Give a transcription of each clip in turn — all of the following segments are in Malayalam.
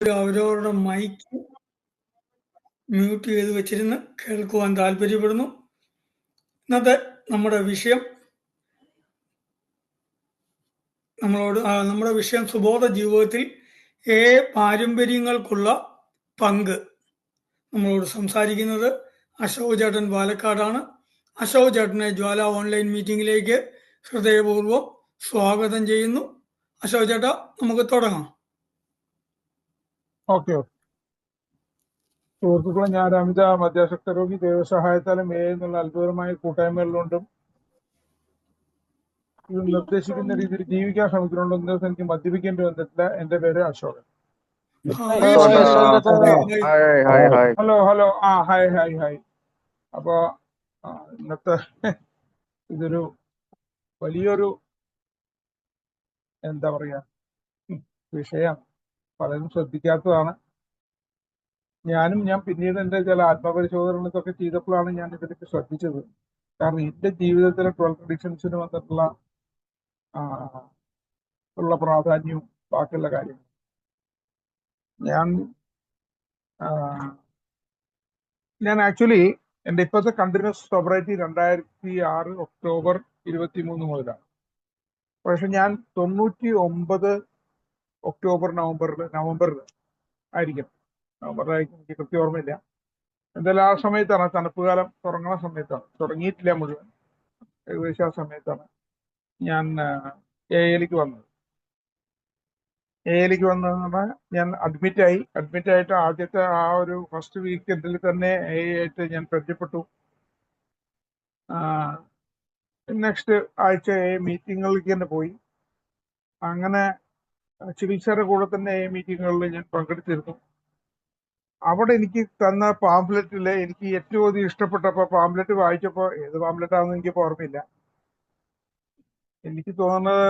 അവരവരുടെ മൈക്ക് മ്യൂട്ട് ചെയ്ത് വെച്ചിരുന്ന് കേൾക്കുവാൻ താല്പര്യപ്പെടുന്നു. ഇന്നത്തെ നമ്മുടെ വിഷയം നമ്മുടെ വിഷയം സുബോധ ജീവിതത്തിൽ പാരമ്പര്യങ്ങൾക്കുള്ള പങ്ക്. നമ്മളോട് സംസാരിക്കുന്നത് അശോക് ചേട്ടൻ പാലക്കാടാണ്. അശോക് ചേട്ടനെ ജ്വാല ഓൺലൈൻ മീറ്റിംഗിലേക്ക് ഹൃദയപൂർവ്വം സ്വാഗതം ചെയ്യുന്നു. അശോക് ചേട്ടാ, നമുക്ക് തുടങ്ങാം. ഓക്കെ. സുഹൃത്തുക്കളെ, ഞാൻ അമിത മദ്യാസക്ത രോഗി. ദൈവസഹായത്താലും എന്നുള്ള അത്ഭുതമായ കൂട്ടായ്മകളിലുണ്ടും ഇത് നിർദ്ദേശിക്കുന്ന രീതിയിൽ ജീവിക്കാൻ ശ്രമിക്കുന്നുണ്ട്. ഒരു ദിവസം എനിക്ക് മദ്യപിക്കേണ്ടി വന്നിട്ടില്ല. എന്റെ പേര് അശോകൻ. ഹലോ. ഹായ്. അപ്പോ ഇന്നത്തെ ഇതൊരു വലിയൊരു എന്താ പറയാ വിഷയം. പലരും ശ്രദ്ധിക്കാത്തതാണ്. ഞാൻ പിന്നീട് എന്റെ ചില ആത്മപരിശോധനകളൊക്കെ ചെയ്തപ്പോഴാണ് ഞാൻ ഇതിലേക്ക് ശ്രദ്ധിച്ചത്. കാരണം എന്റെ ജീവിതത്തിലെ 12 അഡിക്ഷൻസിന് വന്നിട്ടുള്ള പ്രാധാന്യവും ബാക്കിയുള്ള കാര്യങ്ങൾ ഞാൻ ആക്ച്വലി എന്റെ ഇപ്പോഴത്തെ കണ്ടിന്യൂസ് സോബറൈറ്റി 2006 ഒക്ടോബർ 23 മുതലാണ്. പക്ഷെ ഞാൻ 99 ഒക്ടോബർ നവംബറിൽ ആയിരിക്കും. എനിക്ക് കൃത്യം ഓർമ്മയില്ല. എന്തായാലും ആ സമയത്താണ്, തണുപ്പ് കാലം തുടങ്ങുന്ന സമയത്താണ്, തുടങ്ങിയിട്ടില്ല മുഴുവൻ, ഏകദേശം ആ സമയത്താണ് ഞാൻ എയിലേക്ക് വന്നത്. എയിലേക്ക് വന്നതെന്ന് പറഞ്ഞാൽ ഞാൻ അഡ്മിറ്റായിട്ട് ആദ്യത്തെ ആ ഒരു ഫസ്റ്റ് വീക്കെൻഡിൽ തന്നെ ആയിട്ട് ഞാൻ പരിചയപ്പെട്ടു. നെക്സ്റ്റ് ആഴ്ച മീറ്റിങ്ങുകളിലേക്ക് തന്നെ പോയി. അങ്ങനെ ചികിത്സയുടെ കൂടെ തന്നെ മീറ്റിങ്ങുകളിൽ ഞാൻ പങ്കെടുത്തിരുന്നു. അവിടെ എനിക്ക് തന്ന പാംഫ്ലെറ്റില് എനിക്ക് ഏറ്റവും അധികം ഇഷ്ടപ്പെട്ടപ്പോൾ പാംഫ്ലെറ്റ് വായിച്ചപ്പോൾ, ഏത് പാംഫ്ലെറ്റാണെന്ന് എനിക്കിപ്പോൾ ഓർമ്മയില്ല, എനിക്ക് തോന്നുന്നത്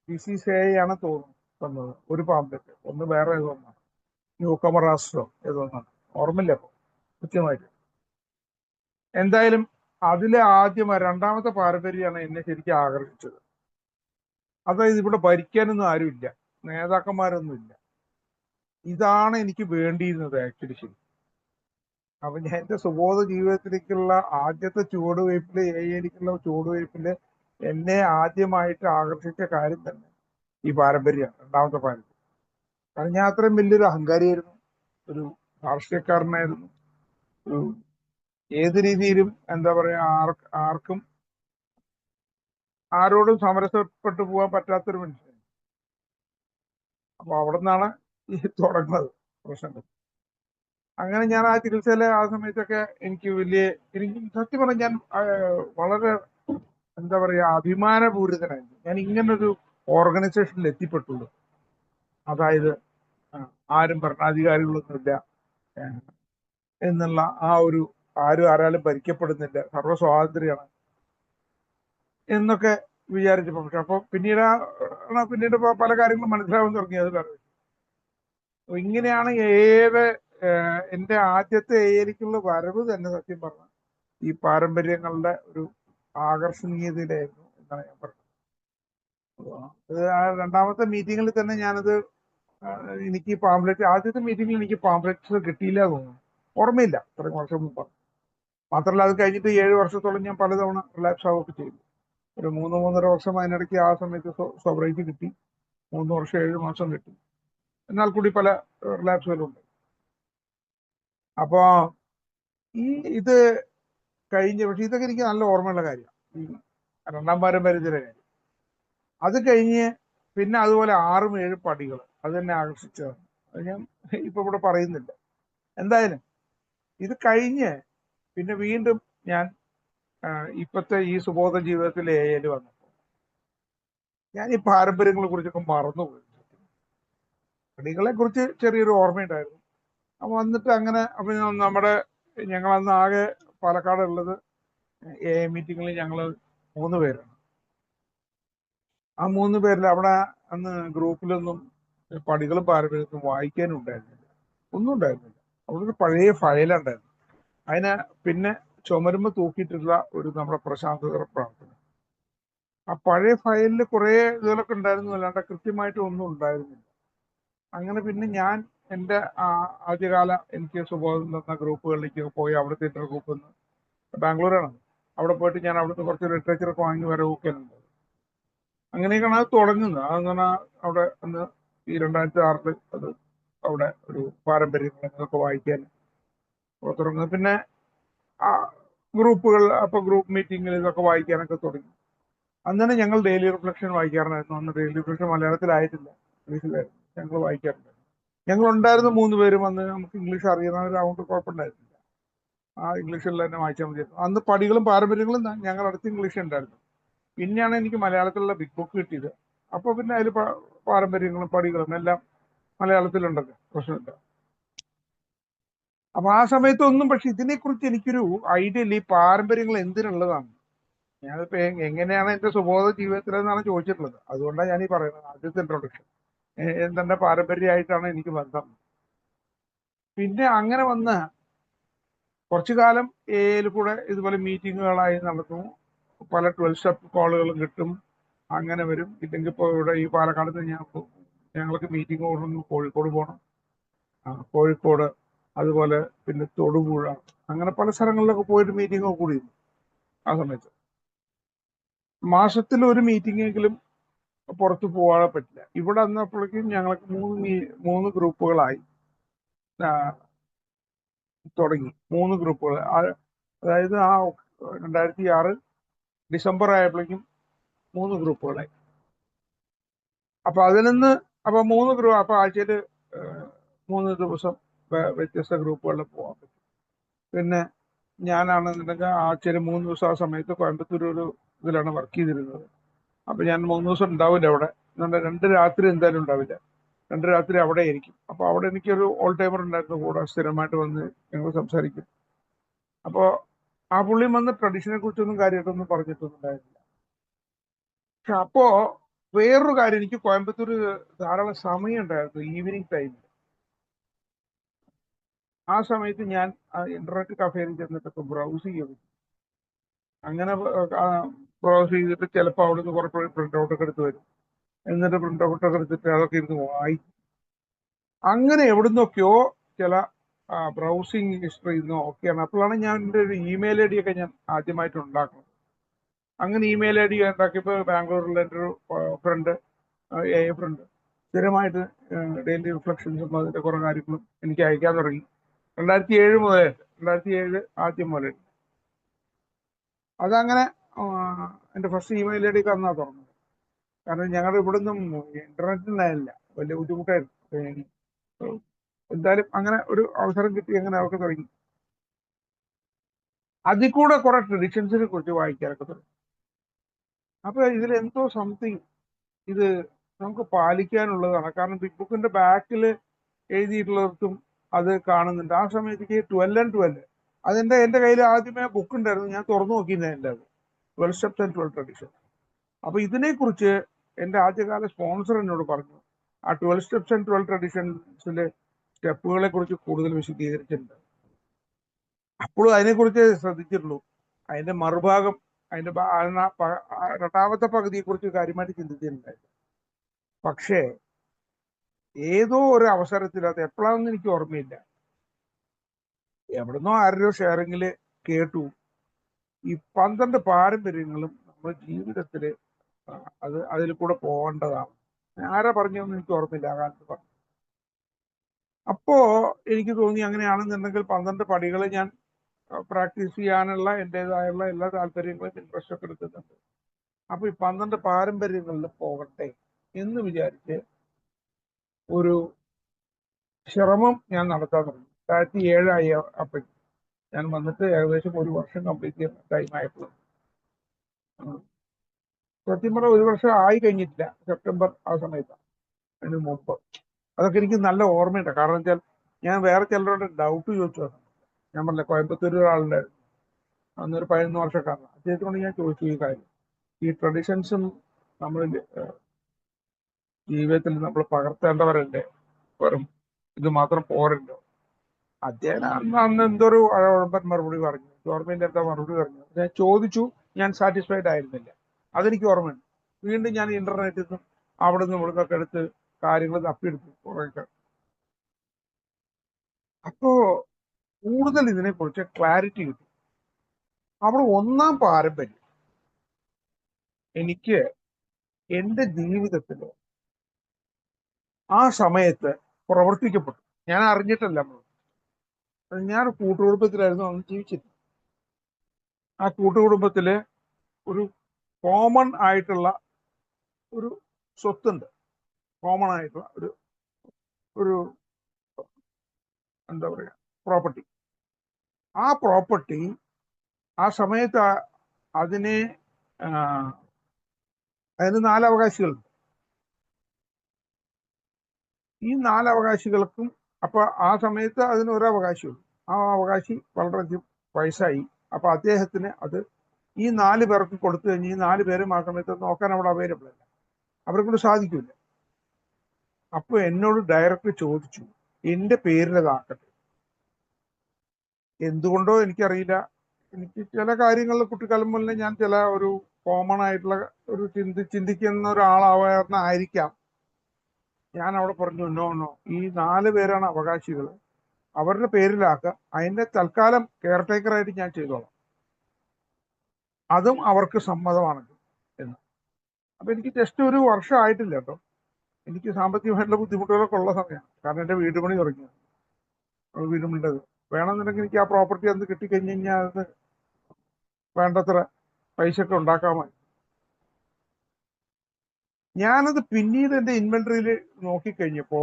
DCCI ആണ് തോന്നുന്നു തന്നത് ഒരു പാംഫ്ലെറ്റ്. ഒന്ന് വേറെ ഏതൊന്നാണ്, ന്യൂകമർ രാഷ്ട്രോ ഏതൊന്നാണ്, ഓർമ്മയില്ല അപ്പോൾ കൃത്യമായിട്ട്. എന്തായാലും അതിലെ രണ്ടാമത്തെ പാരമ്പര്യമാണ് എന്നെ ശരിക്കും ആകർഷിച്ചത്. അതായത് ഇവിടെ ഭരിക്കാനൊന്നും ആരുമില്ല, നേതാക്കന്മാരൊന്നുമില്ല. ഇതാണ് എനിക്ക് വേണ്ടിയിരുന്നത് ആക്ച്വലി. ശരി. അപ്പൊ ഞാൻ എന്റെ സുബോധ ജീവിതത്തിലേക്കുള്ള ആദ്യത്തെ ചുവടുവയ്പ്പില് ചുവടുവയ്പ്പില് എന്നെ ആദ്യമായിട്ട് ആകർഷിച്ച കാര്യം തന്നെ ഈ പാരമ്പര്യമാണ്, രണ്ടാമത്തെ പാരമ്പര്യം. കാരണം ഞാൻ അത്രയും വലിയൊരു അഹങ്കാരിയായിരുന്നു, ഒരു രാഷ്ട്രീയക്കാരനായിരുന്നു, ഒരു ഏത് രീതിയിലും എന്താ പറയാ ആർക്കും ആരോടും സമരസപ്പെട്ടു പോകാൻ പറ്റാത്തൊരു മനുഷ്യൻ. അപ്പൊ അവിടെ നിന്നാണ് ഈ തുടങ്ങുന്നത് പ്രശ്നങ്ങൾ. അങ്ങനെ ഞാൻ ആ ചികിത്സയിലെ ആ സമയത്തൊക്കെ എനിക്ക് സത്യം പറഞ്ഞാൽ ഞാൻ വളരെ എന്താ പറയാ അഭിമാനപൂരിതനായിരുന്നു. ഞാൻ ഇങ്ങനൊരു ഓർഗനൈസേഷനിൽ എത്തിപ്പെട്ടുള്ളൂ. അതായത് ആരും ഭരണാധികാരികളൊന്നുമില്ല എന്നുള്ള ആ ഒരു, ആരാലും ഭരിക്കപ്പെടുന്നില്ല, സർവ്വസ്വാതന്ത്ര്യമാണ് എന്നൊക്കെ വിചാരിച്ചപ്പോൾ. പക്ഷെ അപ്പോൾ പിന്നീട് പല കാര്യങ്ങളും മനസ്സിലാവാൻ തുടങ്ങിയത്. ഇങ്ങനെയാണ് എന്റെ ആദ്യത്തെ ഏരിയക്കുള്ള വരവ് തന്നെ സത്യം പറഞ്ഞ ഈ പാരമ്പര്യങ്ങളുടെ ഒരു ആകർഷണീയതയിലായിരുന്നു എന്നാണ് ഞാൻ പറഞ്ഞത്. രണ്ടാമത്തെ മീറ്റിങ്ങിൽ തന്നെ ഞാനത് എനിക്ക് ആദ്യത്തെ മീറ്റിങ്ങിൽ എനിക്ക് പാംഫ്ലെറ്റ്സ് കിട്ടിയില്ല തോന്നുന്നു, ഓർമ്മയില്ല, ഇത്രയും വർഷം മുമ്പാണ്. മാത്രമല്ല അത് കഴിഞ്ഞിട്ട് 7 വർഷത്തോളം ഞാൻ പലതവണ റിലാപ്സ് ആവുകയൊക്കെ ചെയ്തു. ഒരു 3-3.5 വർഷം അതിനിടയ്ക്ക് ആ സമയത്ത് സോബറൈറ്റി കിട്ടി. 3 വർഷം 7 മാസം കിട്ടി. എന്നാൽ കൂടി പല റിലാപ്സുകളുണ്ട്. അപ്പോ ഇത് കഴിഞ്ഞ, പക്ഷെ ഇതൊക്കെ എനിക്ക് നല്ല ഓർമ്മയുള്ള കാര്യമാണ്, ഈ രണ്ടാം പാരമ്പര്യത്തിലെ കാര്യം. അത് കഴിഞ്ഞ് പിന്നെ അതുപോലെ 6-7 പടികൾ അത് തന്നെ ആകർഷിച്ചതാണ്. അത് ഞാൻ ഇപ്പൊ ഇവിടെ പറയുന്നില്ല. എന്തായാലും ഇത് കഴിഞ്ഞ് പിന്നെ വീണ്ടും ഞാൻ ഇപ്പത്തെ ഈ സുബോധ ജീവിതത്തിൽ വന്നപ്പോൾ ഞാൻ ഈ പാരമ്പര്യങ്ങളെ കുറിച്ചൊക്കെ മറന്നുപോയി. പടികളെ കുറിച്ച് ചെറിയൊരു ഓർമ്മയുണ്ടായിരുന്നു. അപ്പൊ വന്നിട്ട് അങ്ങനെ അപ്പൊ ഞങ്ങളന്ന് ആകെ പാലക്കാട് ഉള്ളത് മീറ്റിങ്ങിൽ ഞങ്ങൾ 3 പേരാണ്. ആ 3 പേരിൽ അവിടെ അന്ന് ഗ്രൂപ്പിലൊന്നും പടികളും പാരമ്പര്യങ്ങളും വായിക്കാനും ഉണ്ടായിരുന്നില്ല, ഒന്നും ഉണ്ടായിരുന്നില്ല. അവിടെ ഒരു പഴയ ഫയലുണ്ടായിരുന്നു. അതിനെ പിന്നെ ചുമരുമ്പ് തൂക്കിയിട്ടുള്ള ഒരു നമ്മുടെ പ്രശാന്തതര പ്രാർത്ഥന. ആ പഴയ ഫയലിൽ കുറെ ഇതുകളൊക്കെ ഉണ്ടായിരുന്നു, അല്ലാണ്ട് കൃത്യമായിട്ട് ഒന്നും ഉണ്ടായിരുന്നില്ല. അങ്ങനെ പിന്നെ ഞാൻ എൻ്റെ ആദ്യകാല എനിക്ക് സുബോധം തന്ന ഗ്രൂപ്പുകളിലേക്ക് പോയി അവിടുത്തെ ഇന്റർ ഗ്രൂപ്പിൽ നിന്ന് ബാംഗ്ലൂരാണ് അവിടെ പോയിട്ട് ഞാൻ അവിടുത്തെ കുറച്ച് ലിറ്ററേച്ചറൊക്കെ വാങ്ങി വരവൊക്കെയുണ്ട്. അങ്ങനെയൊക്കെയാണ് അത് തുടങ്ങുന്നത്. അതെന്ന് അവിടെ അന്ന് ഈ 2006 അത് അവിടെ ഒരു പാരമ്പര്യങ്ങളൊക്കെ വായിക്കാൻ തുടങ്ങുന്നത്. പിന്നെ ആ ഗ്രൂപ്പുകൾ അപ്പൊ ഗ്രൂപ്പ് മീറ്റിങ്ങിൽ ഇതൊക്കെ വായിക്കാനൊക്കെ തുടങ്ങി. അന്നാണ് ഞങ്ങൾ ഡെയിലി റിഫ്ലക്ഷൻ വായിക്കാറുണ്ടായിരുന്നു. അന്ന് ഡെയിലി റിഫ്ലക്ഷൻ മലയാളത്തിലായിട്ടില്ല, ഇംഗ്ലീഷിലായിരുന്നു ഞങ്ങൾ വായിക്കാറുണ്ടായിരുന്നു. ഞങ്ങൾ ഉണ്ടായിരുന്ന 3 പേരും അന്ന് നമുക്ക് ഇംഗ്ലീഷ് അറിയുന്നവരാവുകൊണ്ട് കുഴപ്പമുണ്ടായിരുന്നില്ല. ആ ഇംഗ്ലീഷിൽ തന്നെ വായിച്ചാൽ മതിയായിരുന്നു. അന്ന് പടികളും പാരമ്പര്യങ്ങളും ഞങ്ങളുടെ അടുത്ത് ഇംഗ്ലീഷ് ഉണ്ടായിരുന്നു. പിന്നെയാണ് എനിക്ക് മലയാളത്തിലുള്ള ബിഗ് ബുക്ക് കിട്ടിയത്. അപ്പോൾ പിന്നെ അതിൽ പാരമ്പര്യങ്ങളും പടികളും എല്ലാം മലയാളത്തിലുണ്ടല്ലോ, പ്രശ്നമില്ല. അപ്പൊ ആ സമയത്തൊന്നും, പക്ഷെ ഇതിനെക്കുറിച്ച് എനിക്കൊരു ഐഡിയ ഇല്ല, ഈ പാരമ്പര്യങ്ങൾ എന്തിനുള്ളതാണ്. ഞാനിപ്പോ എങ്ങനെയാണ് എന്റെ സുബോധ ജീവിതത്തിലെന്നാണ് ചോദിച്ചിട്ടുള്ളത്. അതുകൊണ്ടാണ് ഞാൻ ഈ പറയുന്നത്, ആദ്യത്തെ ഇൻട്രൊഡക്ഷൻ എന്തെന്റെ പാരമ്പര്യമായിട്ടാണ് എനിക്ക് ബന്ധം. പിന്നെ അങ്ങനെ വന്ന് കുറച്ചു കാലം എയിൽ കൂടെ ഇതുപോലെ മീറ്റിങ്ങുകളായി നടത്തും. പല 12 സ്റ്റെപ്പ് കോളുകളും കിട്ടും. അങ്ങനെ വരും. ഇല്ലെങ്കിൽ ഇപ്പോൾ ഇവിടെ ഈ പാലക്കാട് ഞങ്ങൾക്ക് മീറ്റിംഗ് ഓടണം, കോഴിക്കോട് പോകണം. കോഴിക്കോട്, അതുപോലെ പിന്നെ തൊടുപുഴ, അങ്ങനെ പല സ്ഥലങ്ങളിലൊക്കെ പോയിട്ട് മീറ്റിംഗ് ഒക്കെ കൂടിയിരുന്നു. ആ സമയത്ത് മാസത്തിൽ ഒരു മീറ്റിംഗെങ്കിലും പുറത്ത് പോകാതെ പറ്റില്ല. ഇവിടെ വന്നപ്പോഴേക്കും ഞങ്ങൾക്ക് 3 ഗ്രൂപ്പുകളായി തുടങ്ങി. 3 ഗ്രൂപ്പുകൾ. അതായത് ആ 2006 ഡിസംബർ ആയപ്പോഴേക്കും 3 ഗ്രൂപ്പുകളായി. അപ്പൊ അതിൽ നിന്ന് അപ്പൊ 3 ഗ്രൂപ്പ്, അപ്പൊ ആഴ്ചയിൽ 3 ദിവസം വ്യത്യസ്ത ഗ്രൂപ്പുകളിൽ പോകാൻ പറ്റും. പിന്നെ ഞാനാണെന്നുണ്ടെങ്കിൽ ആഴ്ചയിൽ 3 ദിവസം ആ സമയത്ത് കോയമ്പത്തൂർ ഒരു ഇതിലാണ് വർക്ക് ചെയ്തിരുന്നത്. അപ്പൊ ഞാൻ 3 ദിവസം ഉണ്ടാവില്ല അവിടെ. 2 രാത്രി എന്തായാലും ഉണ്ടാവില്ല. 2 രാത്രി അവിടെ ആയിരിക്കും. അപ്പൊ അവിടെ എനിക്കൊരു ഓൾ ടൈമർ ഉണ്ടായിരുന്നു കൂടെ, സ്ഥിരമായിട്ട് വന്ന് ഞങ്ങൾ സംസാരിക്കും. അപ്പോ ആ പുള്ളിയും വന്ന് ട്രഡീഷനെ കുറിച്ചൊന്നും കാര്യമായിട്ടൊന്നും പറഞ്ഞിട്ടൊന്നും ഉണ്ടായിരുന്നില്ല. പക്ഷെ അപ്പോ വേറൊരു കാര്യം, എനിക്ക് കോയമ്പത്തൂർ ധാരാളം സമയം ഉണ്ടായിരുന്നു ഈവനിങ് ടൈമിൽ. ആ സമയത്ത് ഞാൻ ഇന്റർനെറ്റ് കഫേയിൽ ചെന്നിട്ടൊക്കെ ബ്രൗസ് ചെയ്യും. അങ്ങനെ ബ്രൗസ് ചെയ്തിട്ട് ചിലപ്പോൾ അവിടുന്ന് കുറച്ച് പ്രിന്റ് ഔട്ടൊക്കെ എടുത്ത് വരും. എന്നിട്ട് പ്രിന്റ് ഔട്ടൊക്കെ എടുത്തിട്ട് അതൊക്കെ ഇരുന്ന് വായിക്കും. അങ്ങനെ എവിടുന്നൊക്കെയോ ചില ബ്രൗസിങ് ഹിസ്റ്ററി ഒക്കെയാണ്. അപ്പോഴാണ് ഞാൻ എൻ്റെ ഒരു ഇമെയിൽ ഐ ഡി ഒക്കെ ഞാൻ ആദ്യമായിട്ട് ഉണ്ടാക്കുന്നത്. അങ്ങനെ ഇമെയിൽ ഐ ഡി ഉണ്ടാക്കിയപ്പോൾ ബാംഗ്ലൂരിലെ എൻ്റെ ഒരു ഫ്രണ്ട്, ഫ്രണ്ട് സ്ഥിരമായിട്ട് ഡെയിലി റിഫ്ലക്ഷൻസും അതിൻ്റെ കുറേ കാര്യങ്ങളും എനിക്ക് അയക്കാൻ തുടങ്ങി. 2007 മുതൽ, 2007 ആദ്യം മുതൽ. അതങ്ങനെ എൻ്റെ ഫസ്റ്റ് ഇമെയിൽ ഐ ഡി ഒക്കെ അന്നാ തുറന്നത്. കാരണം ഞങ്ങളുടെ ഇവിടെ നിന്നും ഇന്റർനെറ്റ് ഉണ്ടായിരുന്നില്ല, വലിയ ബുദ്ധിമുട്ടായിരുന്നു. എന്തായാലും അങ്ങനെ ഒരു അവസരം കിട്ടി, അങ്ങനെ അവർക്ക് തുടങ്ങി. അതിൽ കൂടെ കുറെ ട്രഡീഷൻസിനെ കുറിച്ച് വായിക്കാനൊക്കെ തുടങ്ങി. അപ്പൊ ഇതിൽ എന്തോ സംതിങ് ഇത് നമുക്ക് പാലിക്കാനുള്ളതാണ്. കാരണം ബിഗ് ബുക്കിന്റെ ബാക്കിൽ എഴുതിയിട്ടുള്ളവർക്കും അത് കാണുന്നുണ്ട്. ആ സമയത്തേക്ക് 12 and 12 അതെന്റെ എന്റെ കയ്യിൽ ആദ്യമേ ബുക്ക് ഉണ്ടായിരുന്നു, ഞാൻ തുറന്നു നോക്കിയിരുന്നത് 12 സ്റ്റെപ്സ് ആൻഡ് 12 ട്രഡീഷൻ. അപ്പൊ ഇതിനെക്കുറിച്ച് എന്റെ ആദ്യകാല സ്പോൺസർ എന്നോട് പറഞ്ഞു, ആ 12 സ്റ്റെപ്സ് ആൻഡ് 12 ട്രഡീഷൻസിലെ സ്റ്റെപ്പുകളെ കുറിച്ച് കൂടുതൽ വിശദീകരിച്ചിട്ടുണ്ട്. അപ്പോഴും അതിനെക്കുറിച്ച് ശ്രദ്ധിച്ചിട്ടുള്ളൂ. അതിന്റെ മറുഭാഗം, അതിന്റെ 2ാമത്തെ പകുതിയെ കുറിച്ച് കാര്യമായിട്ട് ചിന്തിച്ചിട്ടുണ്ടായിരുന്നു. പക്ഷേ ഏതോ ഒരു അവസരത്തിൽ, അത് എപ്പോഴാണെന്ന് എനിക്ക് ഓർമ്മയില്ല, എവിടുന്നോ ആരോ ഷെയറിങ്ങില് കേട്ടു, ഈ 12 പാരമ്പര്യങ്ങളും നമ്മുടെ ജീവിതത്തില് അതിൽ കൂടെ പോകേണ്ടതാണ്. ആരാ പറഞ്ഞതെന്ന് എനിക്ക് ഓർമ്മയില്ല, ആ കാലത്ത് പറഞ്ഞു. അപ്പോ എനിക്ക് തോന്നി അങ്ങനെയാണെന്നുണ്ടെങ്കിൽ 12 പടികൾ ഞാൻ പ്രാക്ടീസ് ചെയ്യാനുള്ള എൻ്റെതായുള്ള എല്ലാ താല്പര്യങ്ങളും ഇൻട്രസ്റ്റ് ഒക്കെ എടുക്കുന്നുണ്ട്. അപ്പൊ ഈ 12 പാരമ്പര്യങ്ങളിൽ പോകട്ടെ എന്ന് വിചാരിച്ച് ഒരു ശ്രമം ഞാൻ നടത്താൻ തുടങ്ങി. 2007 ആയി. അപ്പൊ ഞാൻ വന്നിട്ട് ഏകദേശം 1 വർഷം കംപ്ലീറ്റ് ചെയ്യുന്ന ടൈം ആയപ്പോൾ, സത്യം പറഞ്ഞാൽ 1 വർഷം ആയി കഴിഞ്ഞിട്ടില്ല, സെപ്റ്റംബർ ആ സമയത്താണ്, അതിന് മുമ്പ്. അതൊക്കെ എനിക്ക് നല്ല ഓർമ്മയുണ്ട്. കാരണം വെച്ചാൽ ഞാൻ വേറെ ചിലരോട് ഡൗട്ട് ചോദിച്ചു. ഞാൻ പറഞ്ഞ കോയമ്പത്തൂർ ഒരാളുണ്ടായിരുന്നു, അന്നൊരു 11 വർഷക്കാരനാണ്. അദ്ദേഹത്തിനോട് ഞാൻ ചോദിച്ചു ഈ കാര്യം, ഈ ട്രഡീഷൻസും നമ്മൾ ജീവിതത്തിൽ നമ്മൾ പകർത്തേണ്ടവരല്ലേ, വെറും ഇത് മാത്രം പോരല്ലോ. അദ്ദേഹം അന്ന് എന്തൊരു ഉഴമ്പൻ മറുപടി പറഞ്ഞു, ഗവൺമെന്റ് എന്താ മറുപടി പറഞ്ഞു. ഞാൻ ചോദിച്ചു, ഞാൻ സാറ്റിസ്ഫൈഡ് ആയിരുന്നില്ല. അതെനിക്ക് ഓർമ്മയുണ്ട്. വീണ്ടും ഞാൻ ഇന്റർനെറ്റിൽ നിന്നും അവിടെ നിന്ന് ഇവിടെ നിന്നൊക്കെ എടുത്ത് കാര്യങ്ങൾ തപ്പിയെടുത്തു കുറേയൊക്കെ. അപ്പോ കൂടുതൽ ഇതിനെക്കുറിച്ച് ക്ലാരിറ്റി കിട്ടി. അവിടെ ഒന്നാം പാരമ്പര്യം എനിക്ക് എന്റെ ജീവിതത്തിൽ ആ സമയത്ത് പ്രവർത്തിക്കപ്പെട്ടു. ഞാൻ അറിഞ്ഞിട്ടല്ല. ഞാൻ കൂട്ടുകുടുംബത്തിലായിരുന്നു അന്ന് ജീവിച്ചിരുന്നത്. ആ കൂട്ടുകുടുംബത്തില് ഒരു കോമൺ ആയിട്ടുള്ള ഒരു സ്വത്തുണ്ട്. കോമൺ ആയിട്ടുള്ള ഒരു ഒരു എന്താ പറയുക, പ്രോപ്പർട്ടി. ആ പ്രോപ്പർട്ടി ആ സമയത്ത് അതിനെ അതിന് 4 അവകാശികളുണ്ട്. ഈ 4 അവകാശികൾക്കും അപ്പൊ ആ സമയത്ത് അതിന് ഒരു അവകാശിയുള്ളൂ. ആ അവകാശി വളരെയധികം വയസ്സായി. അപ്പൊ അദ്ദേഹത്തിന് അത് ഈ 4 പേർക്ക് കൊടുത്തു കഴിഞ്ഞ് ഈ 4 പേരും ആ സമയത്ത് നോക്കാൻ അവിടെ അവൈലബിൾ അല്ല, അവരെ കൊണ്ട് സാധിക്കില്ല. അപ്പൊ എന്നോട് ഡയറക്റ്റ് ചോദിച്ചു എന്റെ പേരിലതാക്കട്ടെ. എന്തുകൊണ്ടോ എനിക്കറിയില്ല. എനിക്ക് ചില കാര്യങ്ങളിൽ കുട്ടിക്കാലം മുതലേ ഞാൻ ചില ഒരു കോമൺ ആയിട്ടുള്ള ഒരു ചിന്തിക്കുന്ന ഒരാളായിരിക്കാം. ഞാൻ അവിടെ പറഞ്ഞു നോ നോ, ഈ 4 പേരാണ് അവകാശികൾ, അവരുടെ പേരിലാക്കുക, അതിന്റെ തൽക്കാലം കെയർ ടേക്കറായിട്ട് ഞാൻ ചെയ്തോളാം, അതും അവർക്ക് സമ്മതമാണെങ്കിൽ എന്ന്. അപ്പൊ എനിക്ക് ജസ്റ്റ് ഒരു വർഷം ആയിട്ടില്ല കേട്ടോ. എനിക്ക് സാമ്പത്തികമായിട്ടുള്ള ബുദ്ധിമുട്ടുകളൊക്കെ ഉള്ള സമയമാണ്. കാരണം എന്റെ വീട് പണി തുടങ്ങിയത്, വീടുമുണ്ടത് വേണമെന്നുണ്ടെങ്കിൽ എനിക്ക് ആ പ്രോപ്പർട്ടി അന്ന് കിട്ടിക്കഴിഞ്ഞ് കഴിഞ്ഞാൽ അത് വേണ്ടത്ര പൈസ ഒക്കെ ഉണ്ടാക്കാമായി. ഞാനത് പിന്നീട് എന്റെ ഇൻവെന്ററിയിൽ നോക്കിക്കഴിഞ്ഞപ്പോ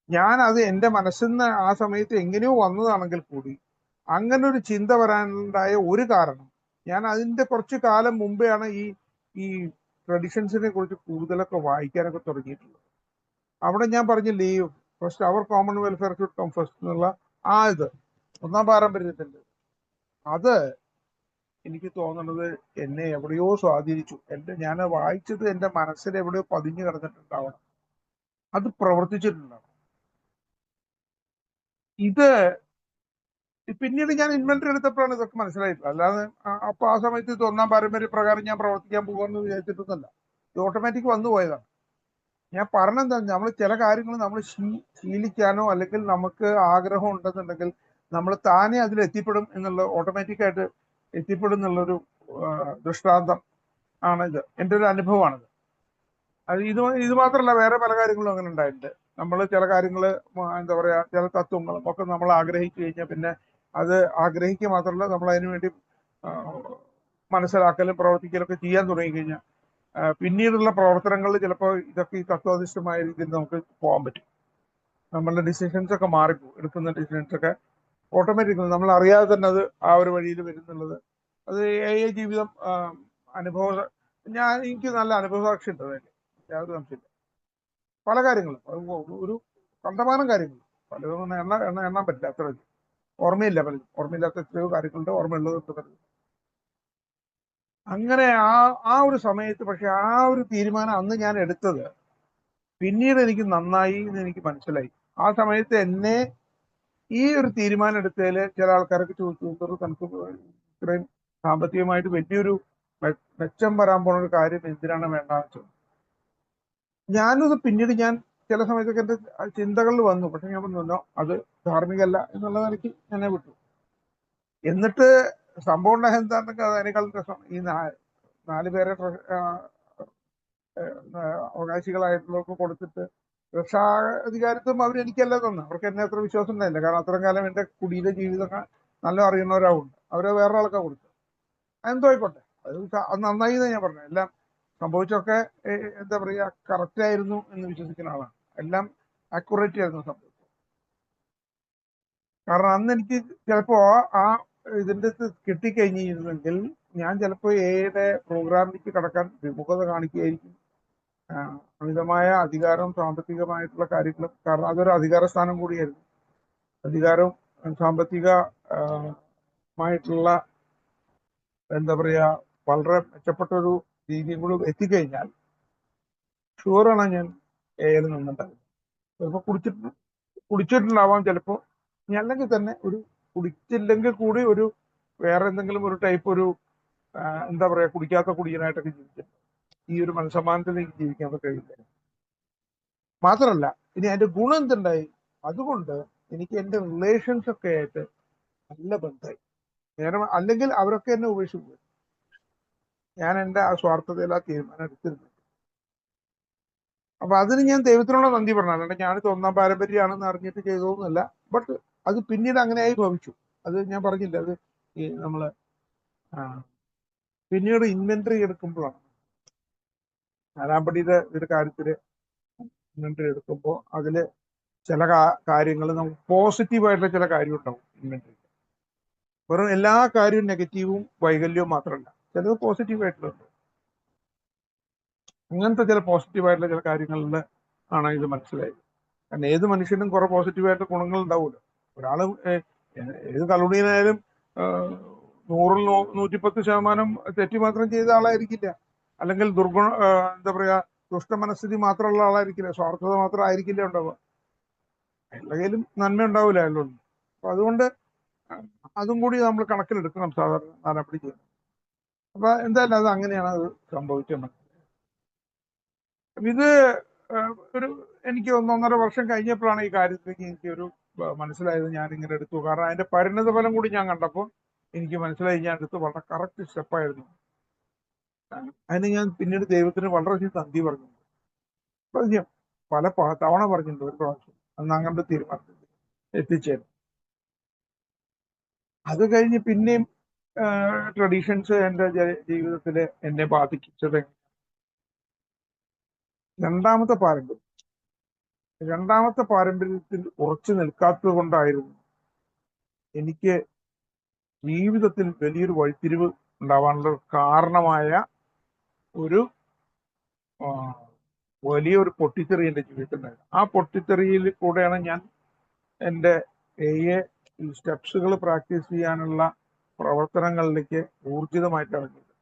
ഞാൻ അത് എന്റെ മനസ്സിൽ നിന്ന് ആ സമയത്ത് എങ്ങനെയോ വന്നതാണെങ്കിൽ കൂടി അങ്ങനെ ഒരു ചിന്ത വരാനുണ്ടായ ഒരു കാരണം, ഞാൻ അതിന്റെ കുറച്ച് കാലം മുമ്പെയാണ് ഈ ട്രഡീഷൻസിനെ കുറിച്ച് കൂടുതലൊക്കെ വായിക്കാനൊക്കെ തുടങ്ങിയിട്ടുള്ളത്. അവിടെ ഞാൻ പറഞ്ഞില്ലേ ഈ ഫസ്റ്റ് അവർ common welfare should come first എന്നുള്ള ഇത് ഒന്നാം പാരമ്പര്യത്തിന്റെ അത് എനിക്ക് തോന്നുന്നത് എന്നെ എവിടെയോ സ്വാധീനിച്ചു. ഞാൻ വായിച്ചത് എന്റെ മനസ്സിൽ എവിടെയോ പതിഞ്ഞു കിടന്നിട്ടുണ്ടാവണം, അത് പ്രവർത്തിച്ചിട്ടുണ്ടാവണം. ഇത് പിന്നീട് ഞാൻ ഇൻവെന്ററി എടുത്തപ്പോഴാണ് ഇതൊക്കെ മനസ്സിലായിട്ടുള്ളത്. അല്ലാതെ അപ്പൊ ആ സമയത്ത് ഇത് ഒന്നാം പാരമ്പര്യ പ്രകാരം ഞാൻ പ്രവർത്തിക്കാൻ പോകുമെന്ന് വിചാരിച്ചിട്ടൊന്നല്ല. ഇത് ഓട്ടോമാറ്റിക് വന്നു പോയതാണ്. ഞാൻ പറഞ്ഞെന്താ, നമ്മൾ ചില കാര്യങ്ങൾ നമ്മൾ ശീലിക്കാനോ അല്ലെങ്കിൽ നമുക്ക് ആഗ്രഹം ഉണ്ടെന്നുണ്ടെങ്കിൽ നമ്മൾ താനെ അതിൽ എത്തിപ്പെടും എന്നുള്ള, ഓട്ടോമാറ്റിക്കായിട്ട് എത്തിപ്പെടും എന്നുള്ളൊരു ദൃഷ്ടാന്തം ആണ് ഇത്. എൻ്റെ ഒരു അനുഭവമാണിത്. അത് ഇത് മാത്രമല്ല, വേറെ പല കാര്യങ്ങളും അങ്ങനെ ഉണ്ടായിട്ടുണ്ട്. നമ്മൾ ചില കാര്യങ്ങൾ എന്താ പറയാ, ചില തത്വങ്ങളും ഒക്കെ നമ്മൾ ആഗ്രഹിച്ചു കഴിഞ്ഞാൽ പിന്നെ അത് ആഗ്രഹിക്കുക മാത്രമല്ല, നമ്മൾ അതിനു വേണ്ടി മനസ്സിലാക്കലും പ്രവർത്തിക്കലും ഒക്കെ ചെയ്യാൻ തുടങ്ങി കഴിഞ്ഞാൽ പിന്നീടുള്ള പ്രവർത്തനങ്ങളിൽ ചിലപ്പോൾ ഇതൊക്കെ ഈ തത്വാധിഷ്ഠമായ രീതിയിൽ നമുക്ക് പോകാൻ പറ്റും. നമ്മളുടെ ഡിസിഷൻസ് ഒക്കെ മാറിപ്പോകും. എടുക്കുന്ന ഡിസിഷൻസ് ഒക്കെ ഓട്ടോമാറ്റിക്കലി നമ്മൾ അറിയാതെ തന്നെ അത് ആ ഒരു വഴിയിൽ വരുന്നുള്ളത്. അത് ജീവിതം എനിക്ക് നല്ല അനുഭവ സാക്ഷി ഉണ്ട് അതിൽ, യാതൊരു സംശയമില്ല. പല കാര്യങ്ങളും ഒരു കണ്ടമാനം കാര്യങ്ങൾ, പലതൊന്നും എണ്ണാൻ പറ്റില്ല, അത്ര ഓർമ്മയില്ല. പലതും ഓർമ്മയില്ലാത്ത എത്രയോ കാര്യങ്ങളുണ്ട്, ഓർമ്മയുള്ളത് പലതും. അങ്ങനെ ആ ഒരു സമയത്ത് പക്ഷെ ആ ഒരു തീരുമാനം അന്ന് ഞാൻ എടുത്തത് പിന്നീട് എനിക്ക് നന്നായി എന്ന് എനിക്ക് മനസ്സിലായി. ആ സമയത്ത് എന്നെ ഈ ഒരു തീരുമാനം എടുത്തതിൽ ചില ആൾക്കാരൊക്കെ ചോദിച്ചു, തനിക്ക് ഇത്രയും സാമ്പത്തികമായിട്ട് വലിയൊരു മെച്ചം വരാൻ പോണ ഒരു കാര്യം എന്തിനാണ് വേണ്ടെന്ന് ചോദിച്ചു. ഞാനത് പിന്നീട് ചില സമയത്തൊക്കെ എന്റെ ചിന്തകളിൽ വന്നു. പക്ഷെ ഞാൻ പറഞ്ഞു അത് ധാർമ്മികല്ല എന്നുള്ള നിലയ്ക്ക് എന്നെ വിട്ടു. എന്നിട്ട് സംഭവം ഉണ്ടായ എന്താണെന്നൊക്കെ അതിനേക്കാളും രസം, ഈ 4 പേരെ അവകാശികളായിട്ടുള്ളവർക്ക് കൊടുത്തിട്ട് രക്ഷാധികാരത്വം അവരെനിക്കല്ല തന്നെ. അവർക്ക് എന്നെ അത്ര വിശ്വാസം ഉണ്ടായില്ല. കാരണം അത്രയും കാലം എന്റെ കുടിയിലെ ജീവിതമൊക്കെ നല്ല അറിയുന്നവരാവുണ്ട്. അവരെ വേറെ ആൾക്കാർ കൊടുത്തു. അതെന്തോ ആയിക്കോട്ടെ, അത് നന്നായി എന്ന് ഞാൻ പറഞ്ഞു. എല്ലാം സംഭവിച്ചൊക്കെ എന്താ പറയുക, കറക്റ്റ് ആയിരുന്നു എന്ന് വിശ്വസിക്കുന്ന ആളാണ്. എല്ലാം അക്യുറേറ്റ് ആയിരുന്നു സംഭവിച്ചത്. കാരണം അന്ന് എനിക്ക് ചിലപ്പോ ആ ഇതിന്റെ കിട്ടിക്കഴിഞ്ഞിരുന്നെങ്കിൽ ഞാൻ ചിലപ്പോൾ എയുടെ പ്രോഗ്രാമിലേക്ക് കടക്കാൻ വിമുഖത കാണിക്കുകയായിരിക്കും. അമിതമായ അധികാരം, സാമ്പത്തികമായിട്ടുള്ള കാര്യങ്ങളും, കാരണം അതൊരു അധികാര സ്ഥാനം കൂടിയായിരുന്നു. അധികാരവും സാമ്പത്തികമായിട്ടുള്ള എന്താ പറയാ വളരെ മെച്ചപ്പെട്ട ഒരു രീതിയും കൂടി എത്തിക്കഴിഞ്ഞാൽ ഷുവറാണ് ഞാൻ എയിൽ നിന്നുണ്ടാകും. ചിലപ്പോൾ കുടിച്ചിട്ടുണ്ടാവാം ചിലപ്പോ, അല്ലെങ്കിൽ തന്നെ കുടിച്ചില്ലെങ്കിൽ കൂടി വേറെ എന്തെങ്കിലും ഒരു ടൈപ്പ് എന്താ പറയാ കുടിക്കാത്ത കുടിയനായിട്ടൊക്കെ ജീവിച്ചിട്ടുണ്ട്. ഈ ഒരു മനസ്സമാനത്തിൽ എനിക്ക് ജീവിക്കാൻ കഴിയില്ല. മാത്രമല്ല ഇനി അതിന്റെ ഗുണം എന്തുണ്ടായി, അതുകൊണ്ട് എനിക്ക് എൻ്റെ റിലേഷൻസ് ഒക്കെ ആയിട്ട് നല്ല ബന്ധമായി. നേരെ അല്ലെങ്കിൽ അവരൊക്കെ എന്നെ ഉപേക്ഷിച്ചു. ഞാൻ എൻ്റെ ആ സ്വാർത്ഥതയിൽ ആ തീരുമാനം എടുത്തിരുന്നു. അപ്പൊ അതിന് ഞാൻ ദൈവത്തിനോട് നന്ദി പറഞ്ഞു. അല്ലാണ്ട് ഞാനിത് ഒന്നാം പാരമ്പര്യമാണെന്ന് അറിഞ്ഞിട്ട് ചെയ്തതൊന്നുമല്ല. ബട്ട് അത് പിന്നീട് അങ്ങനെയായി ഭവിച്ചു. അത് ഞാൻ പറഞ്ഞില്ല. അത് ഈ നമ്മള് പിന്നീട് ഇൻവെന്ററി എടുക്കുമ്പോഴാണ്, നാലാമ്പടിയുടെ ഒരു കാര്യത്തില് ഇൻവെന്ററി എടുക്കുമ്പോൾ അതില് ചില കാര്യങ്ങൾ നമുക്ക് പോസിറ്റീവായിട്ടുള്ള ചില കാര്യം ഉണ്ടാവും ഇൻവെന്ററി. വെറും എല്ലാ കാര്യവും നെഗറ്റീവും വൈകല്യവും മാത്രമല്ല, ചിലത് പോസിറ്റീവായിട്ടുള്ളത്. അങ്ങനത്തെ ചില പോസിറ്റീവായിട്ടുള്ള ചില കാര്യങ്ങളിൽ ആണ് ഇത് മനസ്സിലായത്. കാരണം ഏത് മനുഷ്യനും കുറെ പോസിറ്റീവായിട്ട് ഗുണങ്ങൾ ഉണ്ടാവുമല്ലോ. ഒരാള് ഏത് കള്ളുടീനായാലും 100-ൽ 110% തെറ്റി മാത്രം ചെയ്ത ആളായിരിക്കില്ല. അല്ലെങ്കിൽ എന്താ പറയാ, ദുഷ്ട മനസ്ഥിതി മാത്രമുള്ള ആളായിരിക്കില്ല, സ്വാർത്ഥത മാത്രം ആയിരിക്കില്ല ഉണ്ടാവുക. അയാളുടെ കയ്യിലും നന്മ ഉണ്ടാവില്ല അയാളോട്. അപ്പൊ അതുകൊണ്ട് അതും കൂടി നമ്മൾ കണക്കിലെടുക്കണം സാധാരണ നാലാപ്പടി ചെയ്യുന്നത്. അപ്പൊ എന്തായാലും അത് അങ്ങനെയാണ് അത് സംഭവിച്ചത്. ഇത് ഒരു എനിക്ക് 1-1.5 വർഷം കഴിഞ്ഞപ്പോഴാണ് ഈ കാര്യത്തിലേക്ക് എനിക്ക് ഒരു മനസ്സിലായത്. ഞാൻ ഇങ്ങനെ എടുത്തു. കാരണം അതിന്റെ പരിണത ഫലം കൂടി ഞാൻ കണ്ടപ്പോൾ എനിക്ക് മനസ്സിലായി ഞാൻ എടുത്ത് വളരെ കറക്റ്റ് സ്റ്റെപ്പായിരുന്നു. അതിന് ഞാൻ പിന്നീട് ദൈവത്തിന് വളരെയധികം നന്ദി പറഞ്ഞു. പല തവണ പറഞ്ഞിട്ടുണ്ട്. ഒരു പ്രാവശ്യം അന്ന് അങ്ങനത്തെ തീരുമാനത്തിൽ എത്തിച്ചേരും. അത് കഴിഞ്ഞ് പിന്നെയും ട്രഡീഷൻസ് എൻ്റെ ജീവിതത്തിൽ എന്നെ ബാധിച്ചത് രണ്ടാമത്തെ പാരമ്പര്യത്തിൽ ഉറച്ചു നിൽക്കാത്തത് കൊണ്ടായിരുന്നു എനിക്ക് ജീവിതത്തിൽ വലിയൊരു വഴിത്തിരിവ് ഉണ്ടാവാനുള്ള കാരണമായ ഒരു വലിയൊരു പൊട്ടിത്തെറി എൻ്റെ ജീവിതത്തിൽ ഉണ്ടായിരുന്നു. ആ പൊട്ടിത്തെറിയിൽ കൂടെയാണ് ഞാൻ എൻ്റെ സ്റ്റെപ്സുകൾ പ്രാക്ടീസ് ചെയ്യാനുള്ള പ്രവർത്തനങ്ങളിലേക്ക് ഊർജിതമായിട്ട് ഇറങ്ങിയത്.